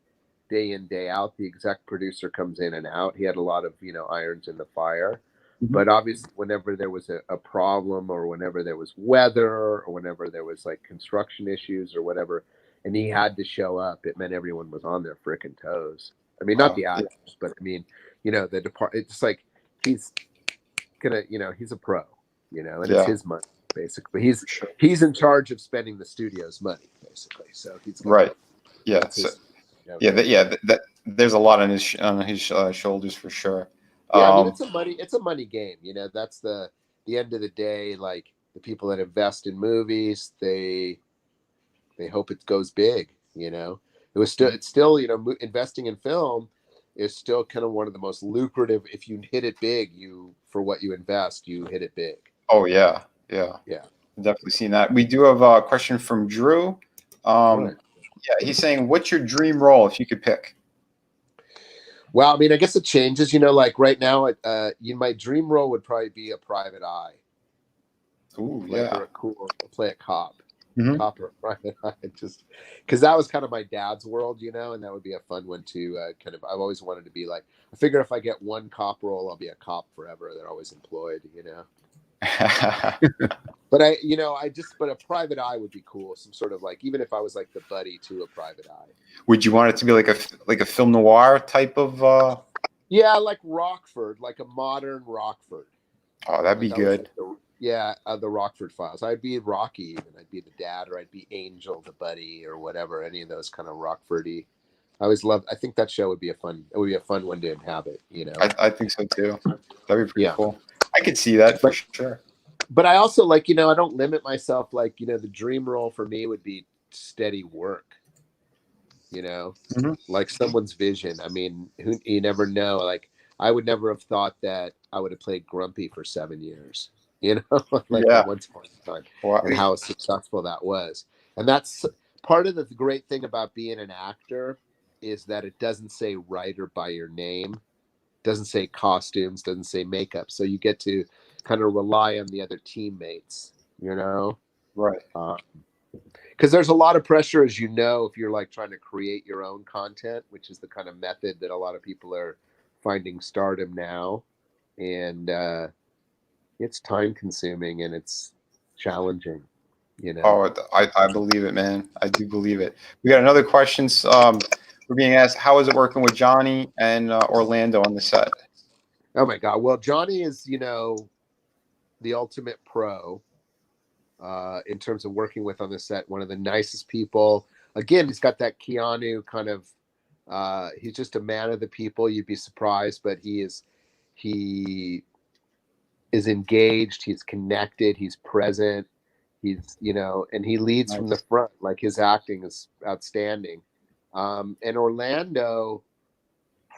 day in day out. The exec producer comes in and out. He had a lot of irons in the fire, Mhm. but obviously whenever there was a problem, or whenever there was weather, or whenever there was like construction issues or whatever, and he had to show up, it meant everyone was on their frickin' toes. I mean, not Wow. the Yeah. actors, but I mean, the department. It's like he's gonna, he's a pro, and it's Yeah. his money basically. For sure. He's in charge of spending the studio's money basically. So he's gonna. Right. Yeah. That's So his. yeah. Right. That there's a lot on his shoulders for sure. Yeah, I mean Um. it's a money game. That's the end of the day. Like the people that invest in movies, they hope it goes big. It's still investing in film is still kind of one of the most lucrative. If you hit it big, for what you invest, you hit it big. Oh yeah. Yeah. Yeah. Definitely seen that. We do have a question from Drew. All right. Yeah, he's saying, "What's your dream role if you could pick?" Well, I mean, I guess it changes. Like right now, my dream role would probably be a private eye, Ooh, like yeah. or play a cop. Hmm. Cop or a private eye, just because that was kind of my dad's world, and that would be a fun one to kind of. I've always wanted to be like. I figure if I get one cop role, I'll be a cop forever. They're always employed. But but a private eye would be cool. Some sort of like, even if I was like the buddy to a private eye. Would you want it to be like a film noir type of? Yeah, like Rockford, like a modern Rockford. Oh, that'd be Like I was good. like the Rockford Files. I'd be Rocky, even. I'd be the dad, or I'd be Angel, the buddy, or whatever. Any of those kind of Rockfordy. I think that show would be a fun one to inhabit. I think so too. That'd be pretty Yeah. cool. I could see that for But sure. but I also I don't limit myself. Like, the dream role for me would be steady work. Mhm. Like someone's vision. I mean, you never know. Like, I would never have thought that I would have played Grumpy for 7 years. Like Yeah. at once upon a time, Well, and how successful that was. And that's part of the great thing about being an actor, is that it doesn't say writer by your name, doesn't say costumes, doesn't say makeup. So you get to kind of rely on the other teammates, right. because there's a lot of pressure, as if you're like trying to create your own content, which is the kind of method that a lot of people are finding stardom now. And it's time consuming and it's challenging, Oh, I believe it, man. I do believe it. We got another question. We're being asked, how is it working with Johnny and Orlando on the set? Oh my God. Well, Johnny is, the ultimate pro in terms of working with on the set. One of the nicest people. Again, he's got that Keanu kind of, he's just a man of the people. You'd be surprised, but he is engaged. He's connected. He's present. He's, and he leads from the Nice. front. Like, his acting is outstanding. And Orlando,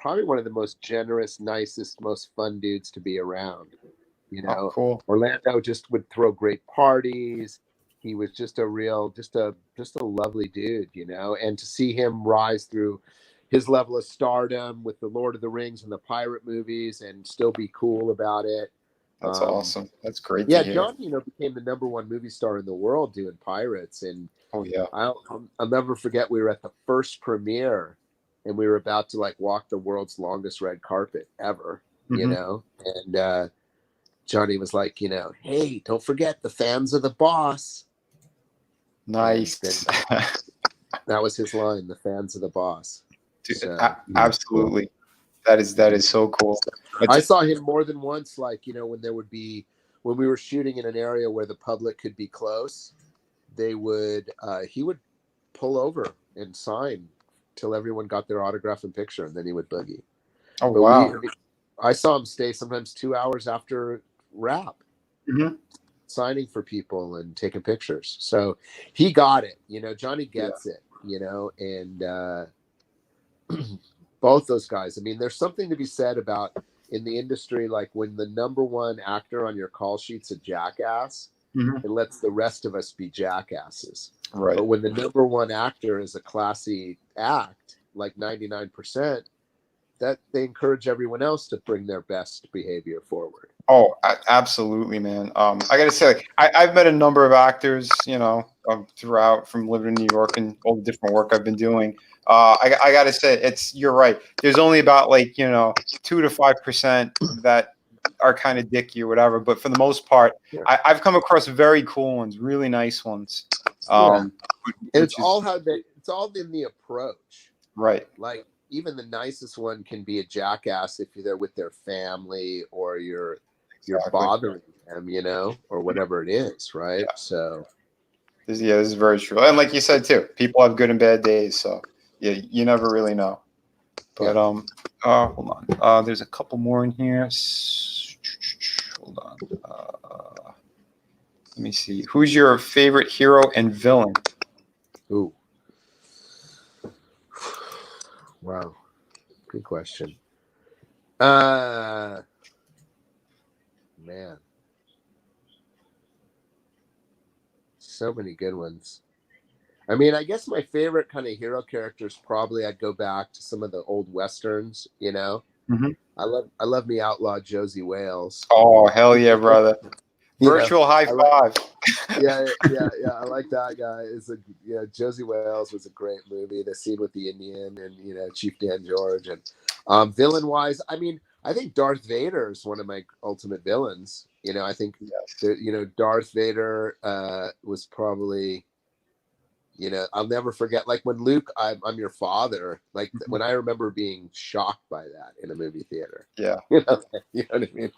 probably one of the most generous, nicest, most fun dudes to be around. Oh, cool. Orlando just would throw great parties. He was just a lovely dude, and to see him rise through his level of stardom with the Lord of the Rings and the pirate movies and still be cool about it. That's awesome. That's great Yeah, to hear. John, became the #1 movie star in the world doing Pirates. And Oh, yeah. I'll never forget, we were at the first premiere and we were about to like walk the world's longest red carpet ever, and Johnny was like, hey, don't forget the fans of the boss. Nice. That was his line, the fans of the boss. Dude, So, absolutely. That is so cool. I saw him more than once, like, when we were shooting in an area where the public could be close, he would pull over and sign till everyone got their autograph and picture, and then he would boogie. Oh, But wow. I saw him stay sometimes 2 hours after wrap, Mhm. signing for people and taking pictures. So he got it, Johnny gets it, and both those guys. I mean, there's something to be said about, in the industry, like when the #1 actor on your call sheet's a jackass, Mhm. it lets the rest of us be jackasses. Right. But when the #1 actor is a classy act, like 99%, that they encourage everyone else to bring their best behavior forward. Oh, absolutely, man. I got to say, like, I've met a number of actors, throughout, from living in New York and all the different work I've been doing. I got to say, you're right. There's only about 2 to 5% that are kind of dicky or whatever. But for the most part, Yeah. I've come across very cool ones, really nice ones. And It's it's all in the approach. Right. Like, even the nicest one can be a jackass if you're there with their family or you're bothering them, or whatever it is, right? Yeah. So This is very true. And like you said too, people have good and bad days, so yeah, you never really know. But hold on. There's a couple more in here. Hold on. Let me see. Who's your favorite hero and villain? Ooh. Wow. Good question. Man. So many good ones. I mean, I guess my favorite kind of hero characters, probably I'd go back to some of the old Westerns, Mhm. I love me outlaw Josie Wales. Oh, hell yeah, brother. Virtual high five. Yeah. I like that guy. Josie Wales was a great movie. The scene with the Indian and, Chief Dan George. And villain wise, I mean, I think Darth Vader is one of my ultimate villains. You know, I think Yes. that, you know, Darth Vader was probably, you know, I'll never forget, like when Luke, I'm your father, like Mhm. when I remember being shocked by that in a movie theater. Yeah. You know what I mean?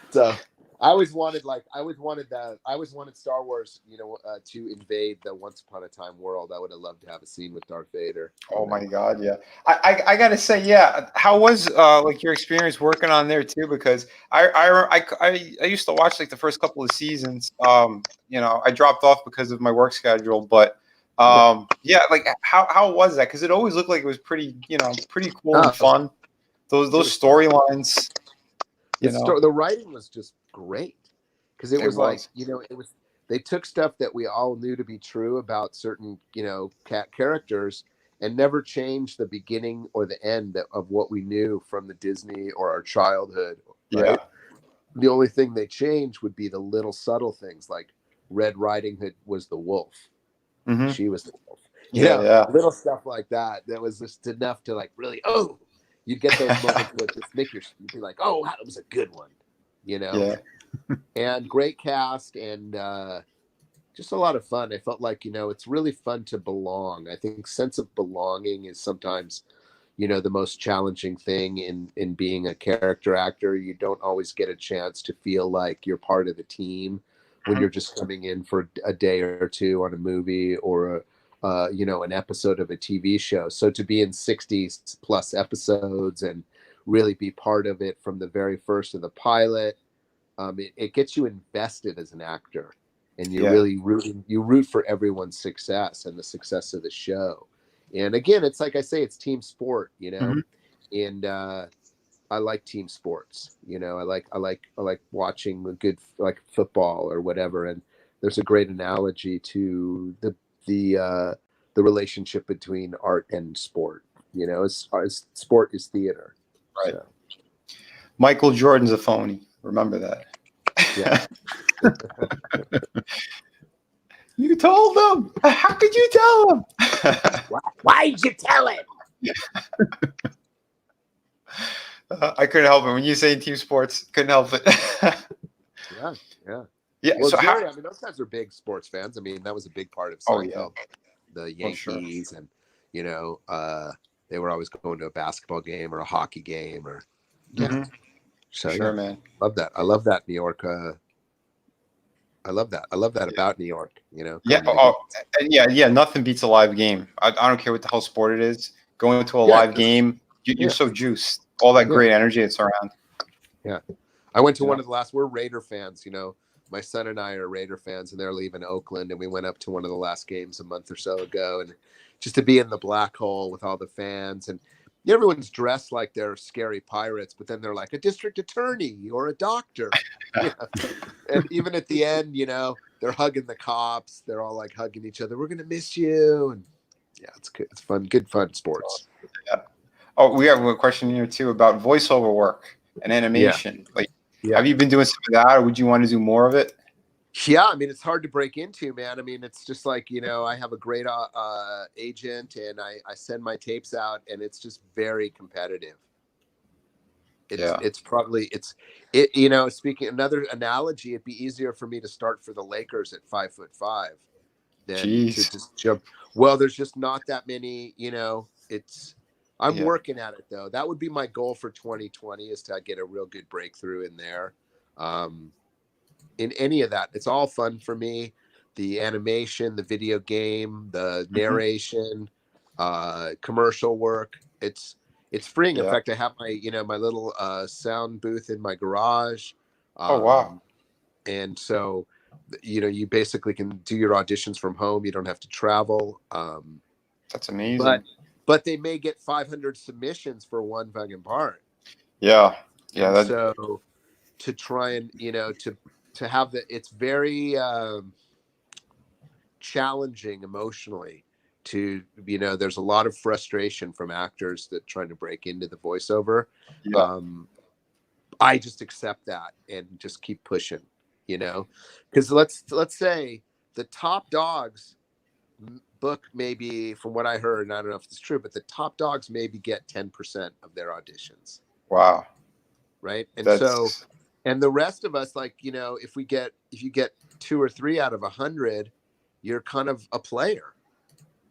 So I always wanted, like, I always wanted Star Wars, you know, to invade the Once Upon a Time world. I would have loved to have a scene with Darth Vader. Oh my God, yeah. I gotta say, yeah. How was like your experience working on there too? Because I used to watch like the first couple of seasons. You know, I dropped off because of my work schedule, but yeah, like how was that? Because it always looked like it was pretty, you know, pretty cool and Oh, fun. it Those was fun. storylines, you know, The writing was just great because it it was like, was. you know, it was, they took stuff that we all knew to be true about certain, you know, characters, and never changed the beginning or the end of what we knew from the Disney or our childhood, Yeah. right? The only thing they changed would be the little subtle things, like Red Riding Hood was the wolf, Hmm. she was the wolf, you Yeah, know, yeah, little stuff like that that was just enough to, like, really, oh, you'd get those moments where just make you'd be like, oh, that was a good one, you know. yeah. And great cast, and just a lot of fun. I felt like, you know, it's really fun to belong. I think sense of belonging is sometimes, you know, the most challenging thing in being a character actor. You don't always get a chance to feel like you're part of the team when Mhm. you're just coming in for a day or two on a movie or a you know, an episode of a TV show. So to be in 60 plus episodes and really be part of it from the very first of the pilot, it gets you invested as an actor, and you're Yeah. really rooting. You root for everyone's success and the success of the show. And again, it's like I say, it's team sport, you know, Mhm. and I like team sports. You know, I like watching a good, like, football or whatever. And there's a great analogy to the the relationship between art and sport. You know, sport is theater. Right. So Michael Jordan's a phony. Remember yeah. that. You told them. How could you tell them? Why'd you tell him? I couldn't help it when you say team sports. Couldn't help it. Yeah, yeah. Yeah. Well, So how? Jerry, I mean, those guys are big sports fans. I mean, that was a big part of Oh yeah, Seinfeld. The for sure. Yankees, and, you know, they were always going to a basketball game or a hockey game, or yeah. Hmm. For So sure, yeah, man. love that. I love that New York. I love that. I love that Yeah. about New York. You know, Yeah. going to Oh, games. and yeah, yeah. Nothing beats a live game. I don't care what the hell sport it is. Going to a Yeah, live game, you're yeah, so juiced. All that yeah, great energy that's around. yeah. I went to You one know. of the last. We're Raider fans. You know, my son and I are Raider fans, and they're leaving Oakland, and we went up to one of the last games a month or so ago, and just to be in the black hole with all the fans, and everyone's dressed like they're scary pirates, but then they're like a district attorney or a doctor, you know? And even at the end, you know, they're hugging the cops. They're all like hugging each other. We're gonna miss you, and yeah, it's good. It's fun. Good fun sports. Yeah. Oh, we have a question here too about voiceover work and Yeah, animation. Like, yeah. have you been doing some of that, or would you want to do more of it? Yeah, I mean, it's hard to break into, man. I mean, it's just like, you know, I have a great agent, and I send my tapes out, and it's just very competitive. Yeah. It's probably it, you know, speaking another analogy, it'd be easier for me to start for the Lakers at 5'5" than to Jeez. just jump. Well, there's just not that many, you know, I'm Yeah. working at it though. That would be my goal for 2020, is to get a real good breakthrough in there. Um, in any of that. It's all fun for me. The animation, the video game, the Hmm. narration, commercial work. It's freeing. In Yeah. fact, I have my, you know, my little sound booth in my garage. Oh wow, Um, and so, you know, you basically can do your auditions from home. You don't have to travel. that's But amazing. they may get 500 submissions for one fucking part. Yeah. Yeah. And That. so to try and, you know, to have it's very challenging emotionally. To, you know, there's a lot of frustration from actors that trying to break into the voiceover. Yeah. um I just accept that and just keep pushing, you know, because let's say the top dogs book, maybe, from what I heard, and I don't know if it's true, but the top dogs maybe get 10% of their auditions. Wow. right? And so, That's and the rest of us, like, you know, if you get 2 or 3 out of 100, you're kind of a player.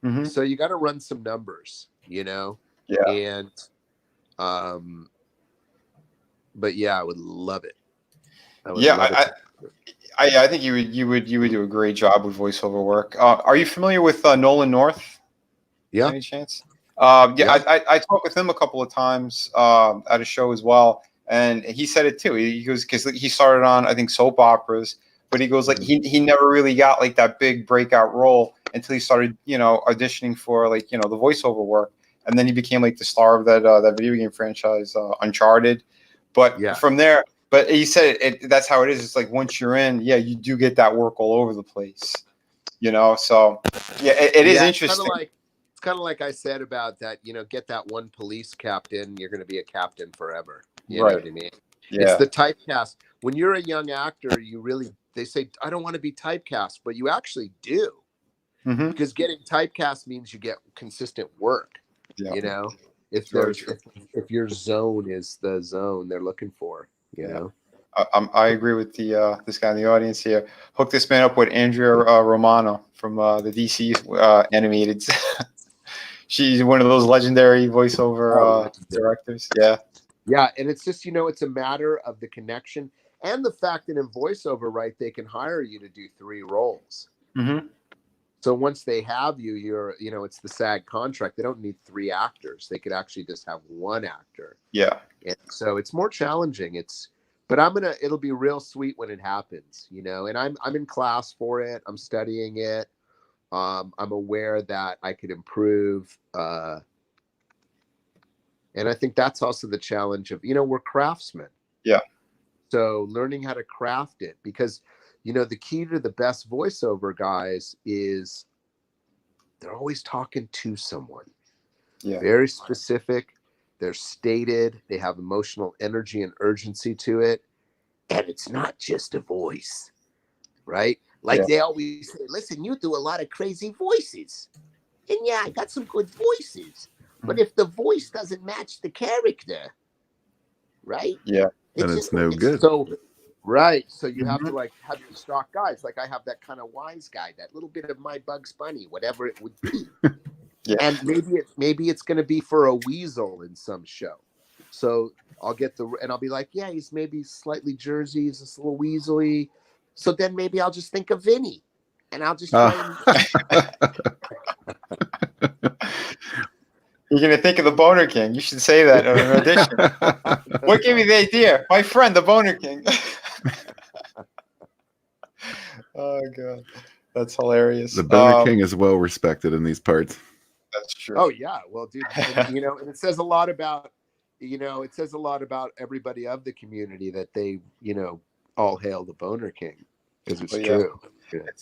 mhm. So you got to run some numbers, you know, Yeah. and but yeah, I would love it. I would Yeah, love it. I think you would do a great job with voiceover work. Are you familiar with Nolan North? Yeah, Any chance? Yeah, yeah, I talked with him a couple of times at a show as well, and he said it too. He goes because he started on I think soap operas, but he goes like he never really got like that big breakout role until he started auditioning for like the voiceover work, and then he became like the star of that video game franchise Uncharted. But yeah. from there, but he said that's how it is. It's like once you're in, yeah, you do get that work all over the place, So yeah, it is Yeah, interesting. it's kind of like I said about that, you know, get that one police captain, you're going to be a captain forever. You know Right. what I mean? It's Yeah. the typecast. When you're a young actor, they say, I don't want to be typecast, but you actually do, Hmm. because getting typecast means you get consistent work. Yeah. You know, It's very true. if your zone is the zone they're looking for, you Yeah. know? I agree with this guy in the audience here. Hook this man up with Andrea Romano from the DC animated. She's one of those legendary voiceover directors. Yeah. Yeah, and it's just, you know, it's a matter of the connection and the fact that in voiceover, right, they can hire you to do 3 roles. Hmm. So once they have you, you know, it's the SAG contract. They don't need 3 actors. They could actually just have 1 actor. Yeah. And so it's more challenging. But it'll be real sweet when it happens, you know, and I'm in class for it. I'm studying it. I'm aware that I could improve. And I think that's also the challenge of, you know, we're craftsmen. Yeah. So learning how to craft it, because, you know, the key to the best voiceover guys is they're always talking to someone. Yeah. Very specific. They're stated. They have emotional energy and urgency to it. And it's not just a voice, right? Like Yeah. they always say, listen, you do a lot of crazy voices. And yeah, I got some good voices. But if the voice doesn't match the character, right? Yeah. Then it's no good. So right. So you have Mhm. to like have your stock guys. Like I have that kind of wise guy, that little bit of my Bugs Bunny, whatever it would be. Yeah. And maybe it's going to be for a weasel in some show. So I'll be like, yeah, he's maybe slightly Jersey, he's a little weaselly. So then maybe I'll just think of Vinny, and I'll just try You're gonna think of the Boner King. You should say that in an audition. What gave me the idea? My friend, the Boner King. Oh god, that's hilarious. The Boner King is well respected in these parts. That's true. Oh yeah, well, dude, and, you know, and it says a lot about, you know, everybody of the community that they, you know, all hail the Boner King, because it's Well, yeah. true.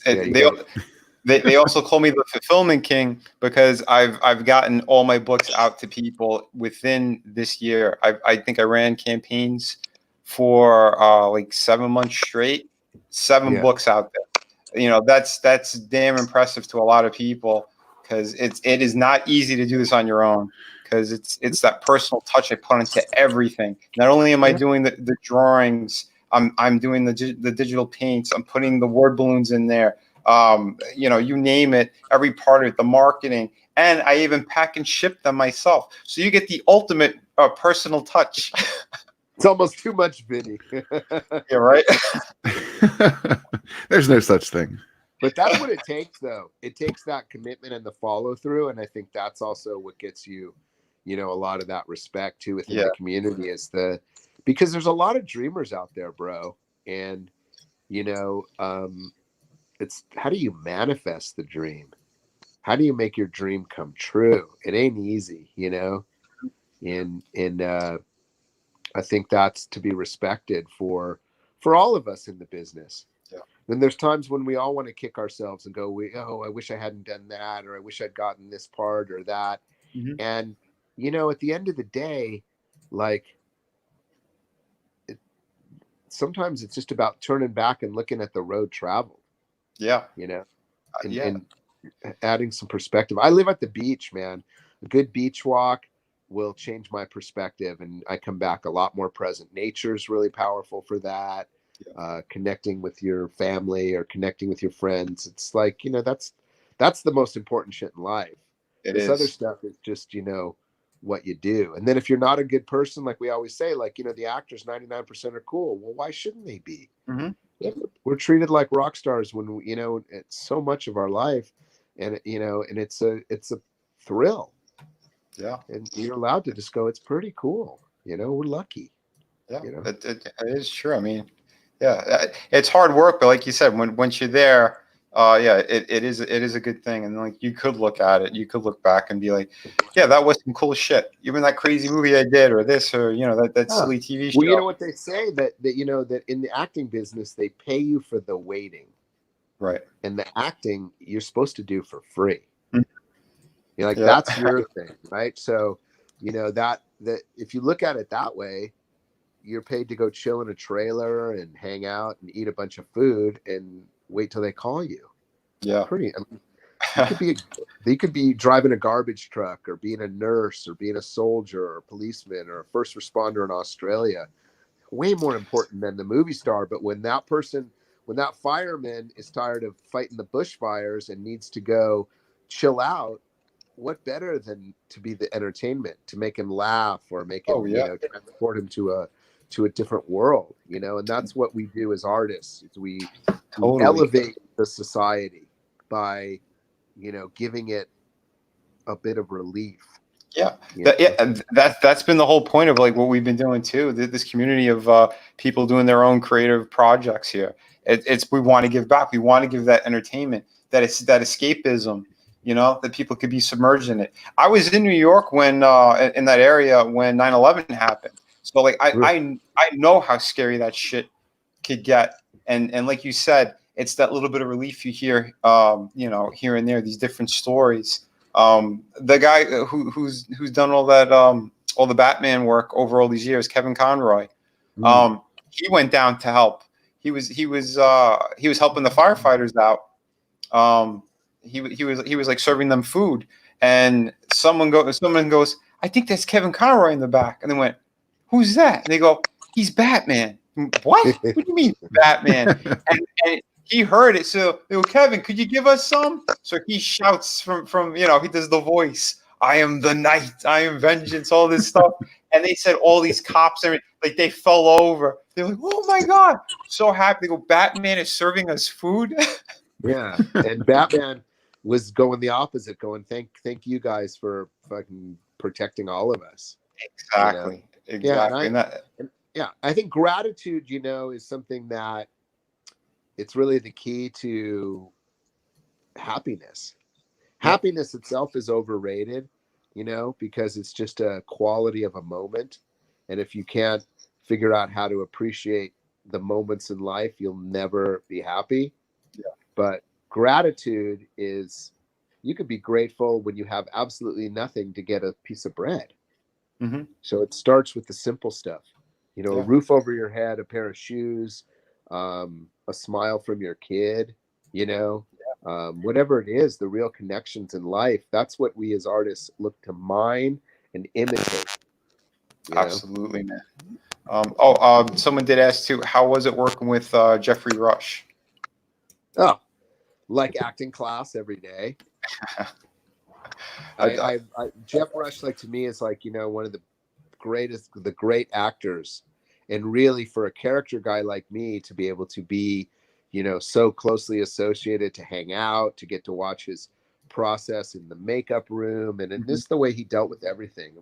And Yeah, they also call me the fulfillment king because I've gotten all my books out to people within this year. I think I ran campaigns for like 7 months straight, 7 Yeah. books out there. That's damn impressive to a lot of people, because it is not easy to do this on your own, because it's that personal touch I put into everything. Not only am I doing the drawings, I'm doing the digital paints, I'm putting the word balloons in there. You name it, every part of it, the marketing, and I even pack and ship them myself. So you get the ultimate personal touch. It's almost too much, Vinny. Yeah, right. There's no such thing. But that's what it takes, though. It takes that commitment and the follow through, and I think that's also what gets you, you know, a lot of that respect too within the community, because there's a lot of dreamers out there, bro, and you know, it's how do you manifest the dream? How do you make your dream come true? It ain't easy, you know, and I think that's to be respected for all of us in the business. Yeah. Then there's times when we all want to kick ourselves and go, I wish I hadn't done that, or I wish I'd gotten this part or that. Mm-hmm. And, you know, at the end of the day, like, sometimes it's just about turning back and looking at the road traveled. Yeah. You know, Yeah. and adding some perspective. I live at the beach, man. A good beach walk, will change my perspective, and I come back a lot more present. Nature is really powerful for that. Connecting with your family or connecting with your friends. It's like, that's the most important shit in life. It This other is. stuff is just, what you do. And then if you're not a good person, like we always say, like, the actors 99% are cool. Well, why shouldn't they be? Mm-hmm. We're treated like rock stars when it's so much of our life, and and it's a thrill. Yeah. And you're allowed to just go, it's pretty cool. We're lucky. Yeah. It is true. I mean, yeah, it's hard work, but like you said, once you're there, yeah, it is a good thing. And like you could look at it, you could look back and be like, yeah, that was some cool shit. Even that crazy movie I did, or this, or that Huh. silly TV show. Well, you know what they say, that that in the acting business they pay you for the waiting, Right. and the acting you're supposed to do for free. Mhm. Like Yeah. that's your thing, right? So that if you look at it that way, you're paid to go chill in a trailer and hang out and eat a bunch of food and wait till they call you. Yeah. Pretty. I mean, you could be driving a garbage truck, or being a nurse, or being a soldier, or a policeman, or a first responder in Australia. Way more important than the movie star. But when that fireman is tired of fighting the bushfires and needs to go chill out, what better than to be the entertainment, to make him laugh, or make him, transport him to a different world, and that's what we do as artists. Is we elevate the society by, giving it a bit of relief. Yeah, that's been the whole point of like what we've been doing too. This community of people doing their own creative projects here. It's we want to give back. We want to give that entertainment, that escapism. That people could be submerged in it. I was in New York when in that area when 9/11 happened. So like I know how scary that shit could get. And like you said, it's that little bit of relief you hear, here and there, these different stories. The guy who's done all that, all the Batman work over all these years, Kevin Conroy, he went down to help. He was helping the firefighters out. He was like serving them food, and someone goes, I think that's Kevin Conroy in the back, and they went, who's that? And they go, he's Batman. What? What do you mean Batman? And he heard it. So they go, Kevin, could you give us some? So he shouts from he does the voice. I am the night. I am vengeance. All this stuff. And they said all these cops, like they fell over. They're like, oh my God. So happy. They go, Batman is serving us food. Yeah. And Batman was going the opposite, going, thank you guys for fucking protecting all of us. Exactly. Exactly. Yeah, I think gratitude, is something that it's really the key to happiness. Happiness itself is overrated, because it's just a quality of a moment. And if you can't figure out how to appreciate the moments in life, you'll never be happy. Yeah. But gratitude is, you can be grateful when you have absolutely nothing to get a piece of bread. Mm-hmm. So it starts with the simple stuff. A roof over your head, a pair of shoes, a smile from your kid, whatever it is, the real connections in life. That's what we as artists look to mine and imitate. Absolutely, man. Someone did ask too, how was it working with Jeffrey Rush? Oh, like acting class every day. Jeff Rush, like, to me, is like, one of the great actors. And really, for a character guy like me to be able to be, so closely associated, to hang out, to get to watch his process in the makeup room, and just the way he dealt with everything.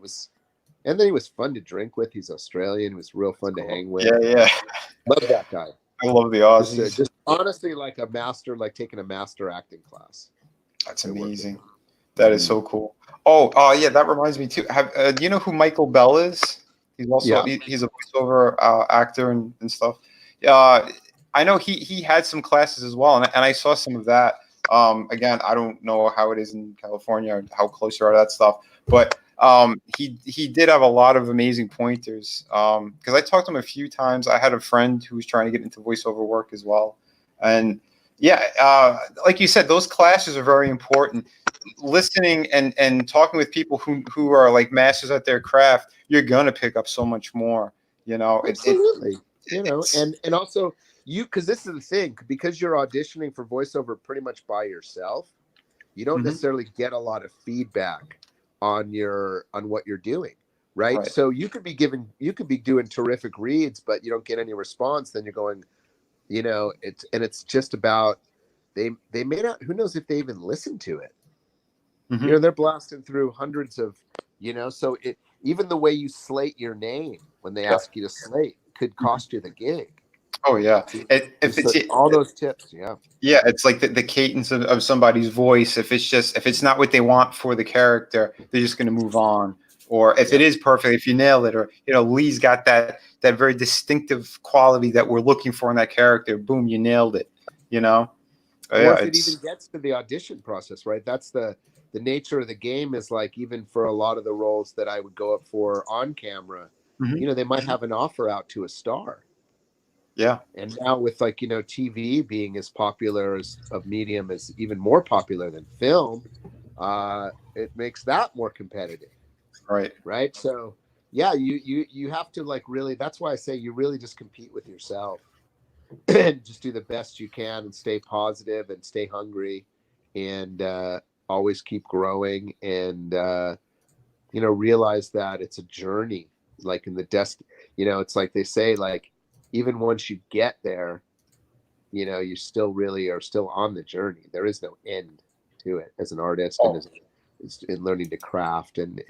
And then he was fun to drink with. He's Australian. He was real fun to hang with. Yeah. Love that guy. I love the Aussies. Just honestly, like a master, like taking a master acting class. That's amazing. That is so cool. Oh, yeah, that reminds me too. Do you know who Michael Bell is? He's also he's a voiceover actor and stuff. I know he had some classes as well, and I saw some of that. Again, I don't know how it is in California, or how close you are to that stuff, but he did have a lot of amazing pointers. Because I talked to him a few times. I had a friend who was trying to get into voiceover work as well, and Yeah, like you said, those classes are very important. Listening and talking with people who are like masters at their craft, you're gonna pick up so much more. You know, Absolutely. You know, it's and also you, because this is the thing, because you're auditioning for voiceover pretty much by yourself, you don't Mhm. necessarily get a lot of feedback on what you're doing, right? Right. So you could be doing terrific reads, but you don't get any response. Then you're going, it's just about they may not. Who knows if they even listen to it? Mhm. They're blasting through hundreds of, so even the way you slate your name when they Yeah. ask you to slate could Mhm. cost you the gig. Oh yeah. See, If so all those tips, yeah. yeah, it's like the cadence of somebody's voice. If it's not what they want for the character, they're just going to move on. Or if it Yep. is perfect, if you nail it, or Lee's got that very distinctive quality that we're looking for in that character. Boom, you nailed it. You know, Or yeah, if it even it's gets to the audition process, right? That's the nature of the game. Is like, even for a lot of the roles that I would go up for on camera, Mhm. they might have an offer out to a star. Yeah, And now with, like, TV being as popular as of medium, as even more popular than film, it makes that more competitive, right. right? So yeah, you have to, like, really, that's why I say you really just compete with yourself and just do the best you can and stay positive and stay hungry, and always keep growing, and realize that it's a journey, like in the it's like they say, like, even once you get there, you still really are still on the journey. There is no end to it as an artist, and Oh, as in learning to craft and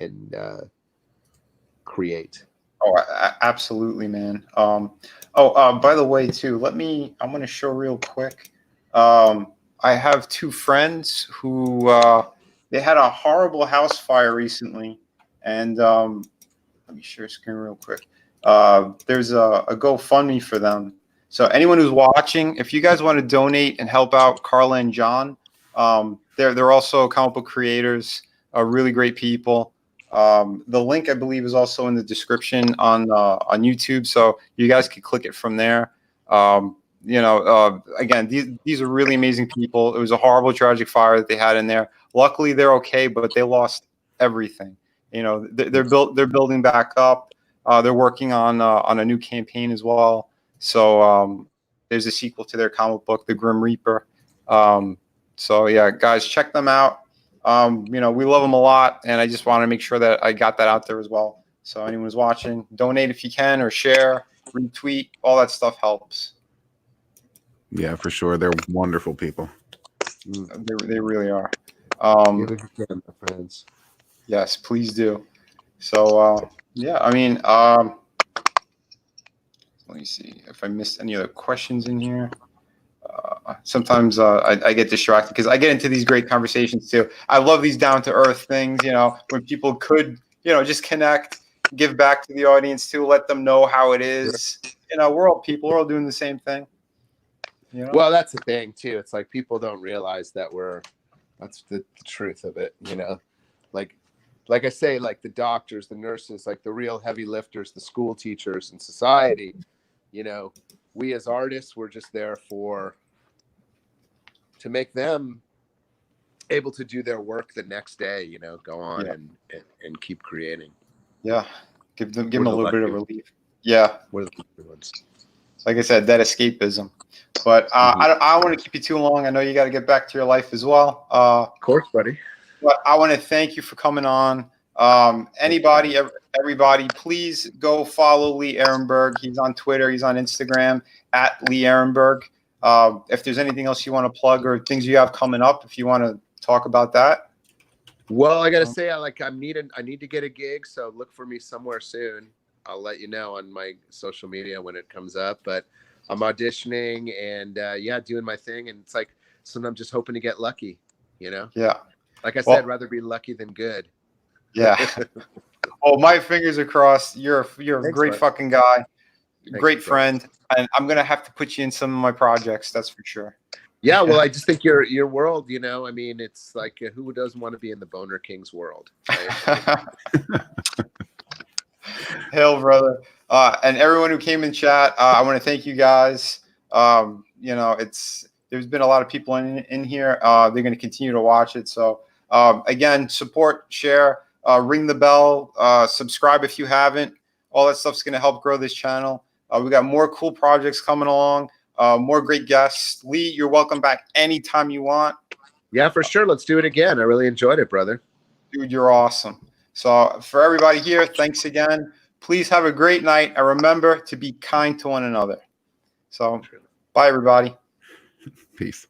create. oh, absolutely, man. By the way, too, I'm going to show real quick. I have two friends who they had a horrible house fire recently, and let me share screen real quick. There's a GoFundMe for them. So anyone who's watching, if you guys want to donate and help out Carla and John, they're also comic book creators, really great people. The link I believe is also in the description on YouTube, so you guys can click it from there. Again, these are really amazing people. It was a horrible, tragic fire that they had in there. Luckily, they're okay, but they lost everything. They're building back up. They're working on a new campaign as well. So there's a sequel to their comic book, The Grim Reaper. So yeah, guys, check them out. We love them a lot, and I just want to make sure that I got that out there as well. So anyone who's watching, donate if you can, or share, retweet, all that stuff helps. Yeah, for sure. They're wonderful people. They really are. Give it a go, my friends. Yes, please do. So yeah, I mean, let me see if I missed any other questions in here. Sometimes I get distracted because I get into these great conversations too. I love these down to earth things, when people could, just connect, give back to the audience too, let them know how it is. We're all people, we're all doing the same thing. Well, that's the thing too. It's like people don't realize that that's the truth of it, like I say, like the doctors, the nurses, like the real heavy lifters, the school teachers in society, we as artists, we're just there to make them able to do their work the next day, go on Yeah. and keep creating. Yeah. Give them We're a the little bit of lucky- relief. Yeah. We're the lucky ones. Like I said, that escapism. But I don't want to keep you too long. I know you got to get back to your life as well. Of course, buddy. But I want to thank you for coming on. Everybody, please go follow Lee Arenberg. He's on Twitter. He's on Instagram at Lee Arenberg. If there's anything else you want to plug or things you have coming up, if you want to talk about that. Well, I gotta say, I need to get a gig, so look for me somewhere soon. I'll let you know on my social media when it comes up. But I'm auditioning and doing my thing, and it's like sometimes just hoping to get lucky, Yeah. Like I said, rather be lucky than good. Yeah. Oh, my fingers are crossed. You're a Thanks, great bud. fucking guy, great you, brother. friend, and I'm gonna have to put you in some of my projects. That's for sure. Yeah, well, I just think your world, I mean, it's like, who doesn't want to be in the Boner Kings world, right? Hail, brother. And everyone who came in chat, I want to thank you guys. There's been a lot of people in here. They're going to continue to watch it. So again, support, share, ring the bell, subscribe if you haven't. All that stuff's going to help grow this channel. We got more cool projects coming along, more great guests. Lee, you're welcome back anytime you want. Yeah, for sure. Let's do it again. I really enjoyed it, brother. Dude, you're awesome. So for everybody here, thanks again. Please have a great night. And remember to be kind to one another. So bye, everybody. Peace.